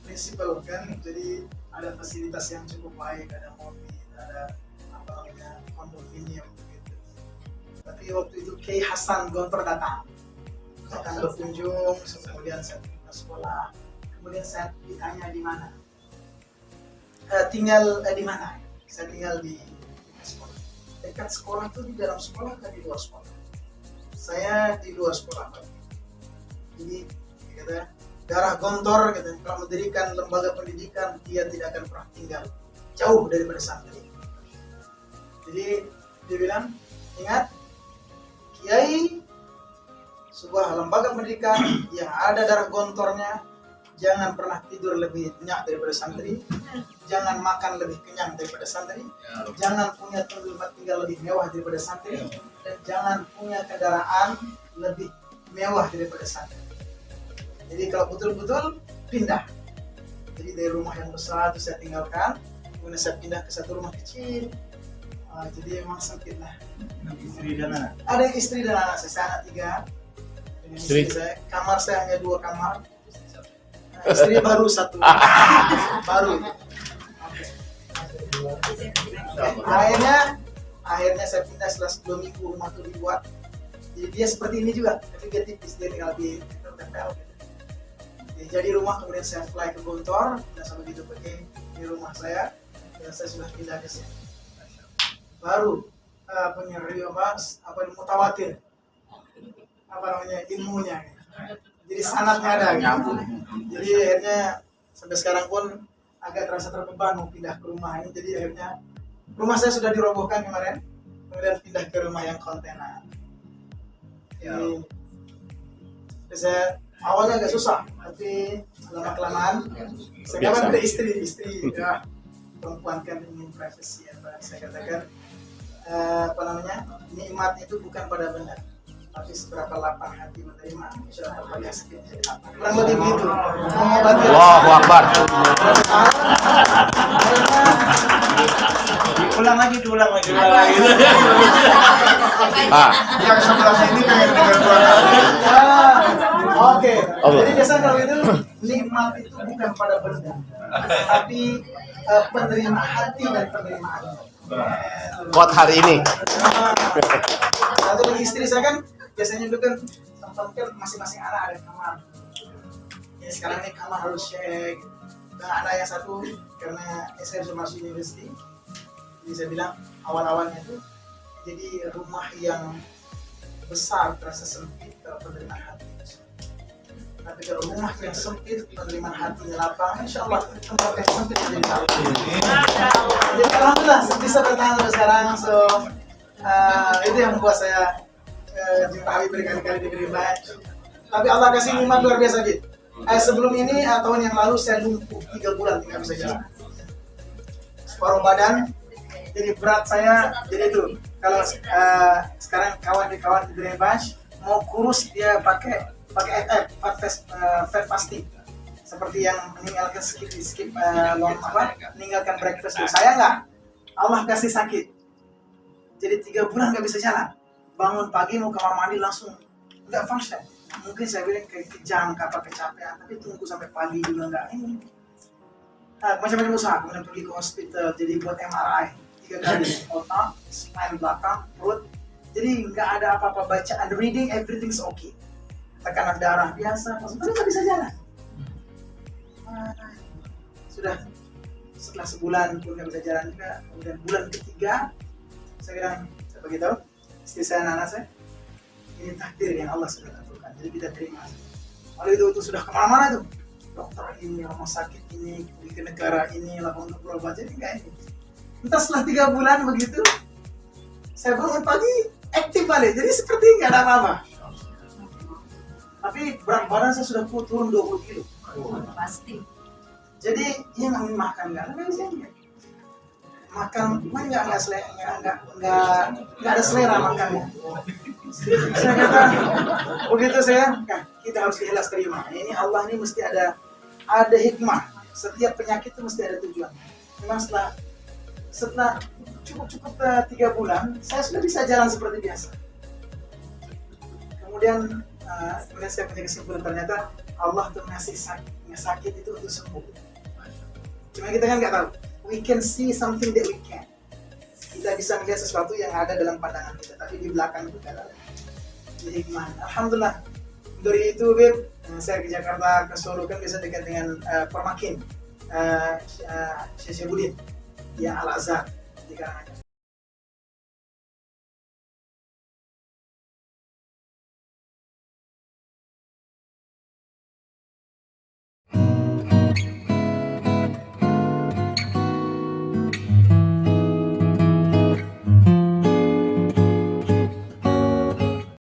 prinsipal kan, jadi ada fasilitas yang cukup baik, ada mobil, ada kondominium gitu. Tapi waktu itu Kiai Hasan Gontor datang berkunjung, kemudian saya ke sekolah, kemudian saya ditanya di mana, tinggal di mana? Saya tinggal di sekolah. Dekat sekolah itu di dalam sekolah atau di luar sekolah? Saya di luar sekolah. Jadi kata darah Gontor, kata, kalau mendirikan lembaga pendidikan dia tidak akan pernah tinggal jauh daripada santri. Jadi dia bilang, ingat, kiai sebuah lembaga pendidikan yang ada darah Gontornya, jangan pernah tidur lebih nyenyak daripada santri, jangan makan lebih kenyang daripada santri, jangan punya tempat tinggal lebih mewah daripada santri, dan jangan punya kendaraan lebih mewah daripada santri. Jadi kalau betul-betul pindah. Jadi dari rumah yang besar itu saya tinggalkan, kemudian saya pindah ke satu rumah kecil. Jadi emang sempit lah. Istri dan anak. Ada istri dan anak saya anak 3. Dengan istri saya, kamar saya hanya 2 kamar. Istri baru 1. Baru. Akhirnya saya pindah setelah 10 minggu rumah itu dibuat. Jadi dia seperti ini juga, tapi dia tipis, dia tinggal di tempel. Jadi rumah kemudian saya fly ke Gontor, dan sampai gitu pakai di rumah saya, dan saya sudah pindah ke sini. Baru punya mutawatir, ilmunya. Jadi sanadnya ada. Gitu. Jadi akhirnya sampai sekarang pun agak terasa terbeban mau pindah ke rumah ini. Jadi akhirnya rumah saya sudah dirobohkan kemarin, kemudian pindah ke rumah yang kontainer. Jadi saya awalnya agak susah, tapi lama kelamaan sekarang ada istri ya, perempuan kan ingin privacy ya, saya katakan nikmat itu bukan pada benda, tapi seberapa lapang hati menerima, seberapa banyak sedih. Kurang lebih begitu. Allahu Akbar. Diulang lagi. Yang sebelah sini kayak Oke. Jadi biasanya kalau itu nikmat itu bukan pada benda, tapi penerima hati dan penerimaan. Buat hari ini. Satu lagi istri saya kan biasanya itu kan masing-masing anak ada kamar. Jadi sekarang ini kamar harus share. Dan anak yang satu karena saya sudah masuk university, jadi saya bilang awal-awalnya itu jadi rumah yang besar terasa sempit kalau penerimaan hati. Tapi kalau rumah yang sempit, penerimaan hatinya lapang, insya Allah tempat yang sempit menjadi lapang. Jadi alhamdulillah bisa bertahan sampai sekarang. So itu yang membuat saya jumpa Habib berkali-kali di Brainbank. Tapi Allah kasih nikmat luar biasa gitu. Sebelum ini tahun yang lalu saya lumpuh 3 bulan tidak bisa jalan. Separuh badan, jadi berat saya jadi itu. Kalau sekarang kawan di Brainbank mau kurus dia pakai fat fasting, seperti yang meninggalkan meninggalkan breakfast. Saya enggak, Allah kasih sakit, Jadi 3 bulan nggak bisa jalan. Bangun pagi mau kamar mandi langsung nggak function. Mungkin saya bilang kayak kejang, apa kecapean, tapi tunggu sampai pagi juga nggak ini. Nah, macam-macam usaha, kemudian pergi ke hospital, jadi buat MRI 3 kali, otak, spine belakang, perut. Jadi nggak ada apa-apa bacaan, reading, everything's okay. Tekanan darah biasa, maksudnya nggak bisa jalan. Sudah setelah sebulan pun nggak bisa jalan juga. Kemudian bulan ketiga, saya bilang, saya beritahu istri saya dan anak saya, ini takdir yang Allah sudah tentukan, jadi kita terima. Lalu itu sudah kemana-mana tuh, dokter ini, rumah sakit ini, pergi ke negara ini, lapor untuk berobat, jadi enggak ini. Entah setelah 3 bulan begitu, saya bangun pagi, aktif balik, jadi seperti nggak ada apa-apa. Tapi berat badan saya sudah turun 20 kilo. Pasti. Jadi yang makan nggak bisa makan, nggak ada selera makannya. Saya kata begitu kita harus ikhlas terima. Ini Allah ini mesti ada hikmah. Setiap penyakit itu mesti ada tujuan. Memang setelah cukup 3 bulan, saya sudah bisa jalan seperti biasa. Kemudian saya punya kesimpulan, ternyata Allah tuh ngasih sakit itu untuk sembuh. Cuma kita kan nggak tahu. We can see something that we can. Kita bisa melihat sesuatu yang ada dalam pandangan kita, tapi di belakang itu tidak ada. Jadi hikmah. Alhamdulillah. Dari itu, Bib, saya ke Jakarta, ke Solo kan bisa dekat dengan Permakin, Syekh Budin, yang Al-Azhar di Karanganyar.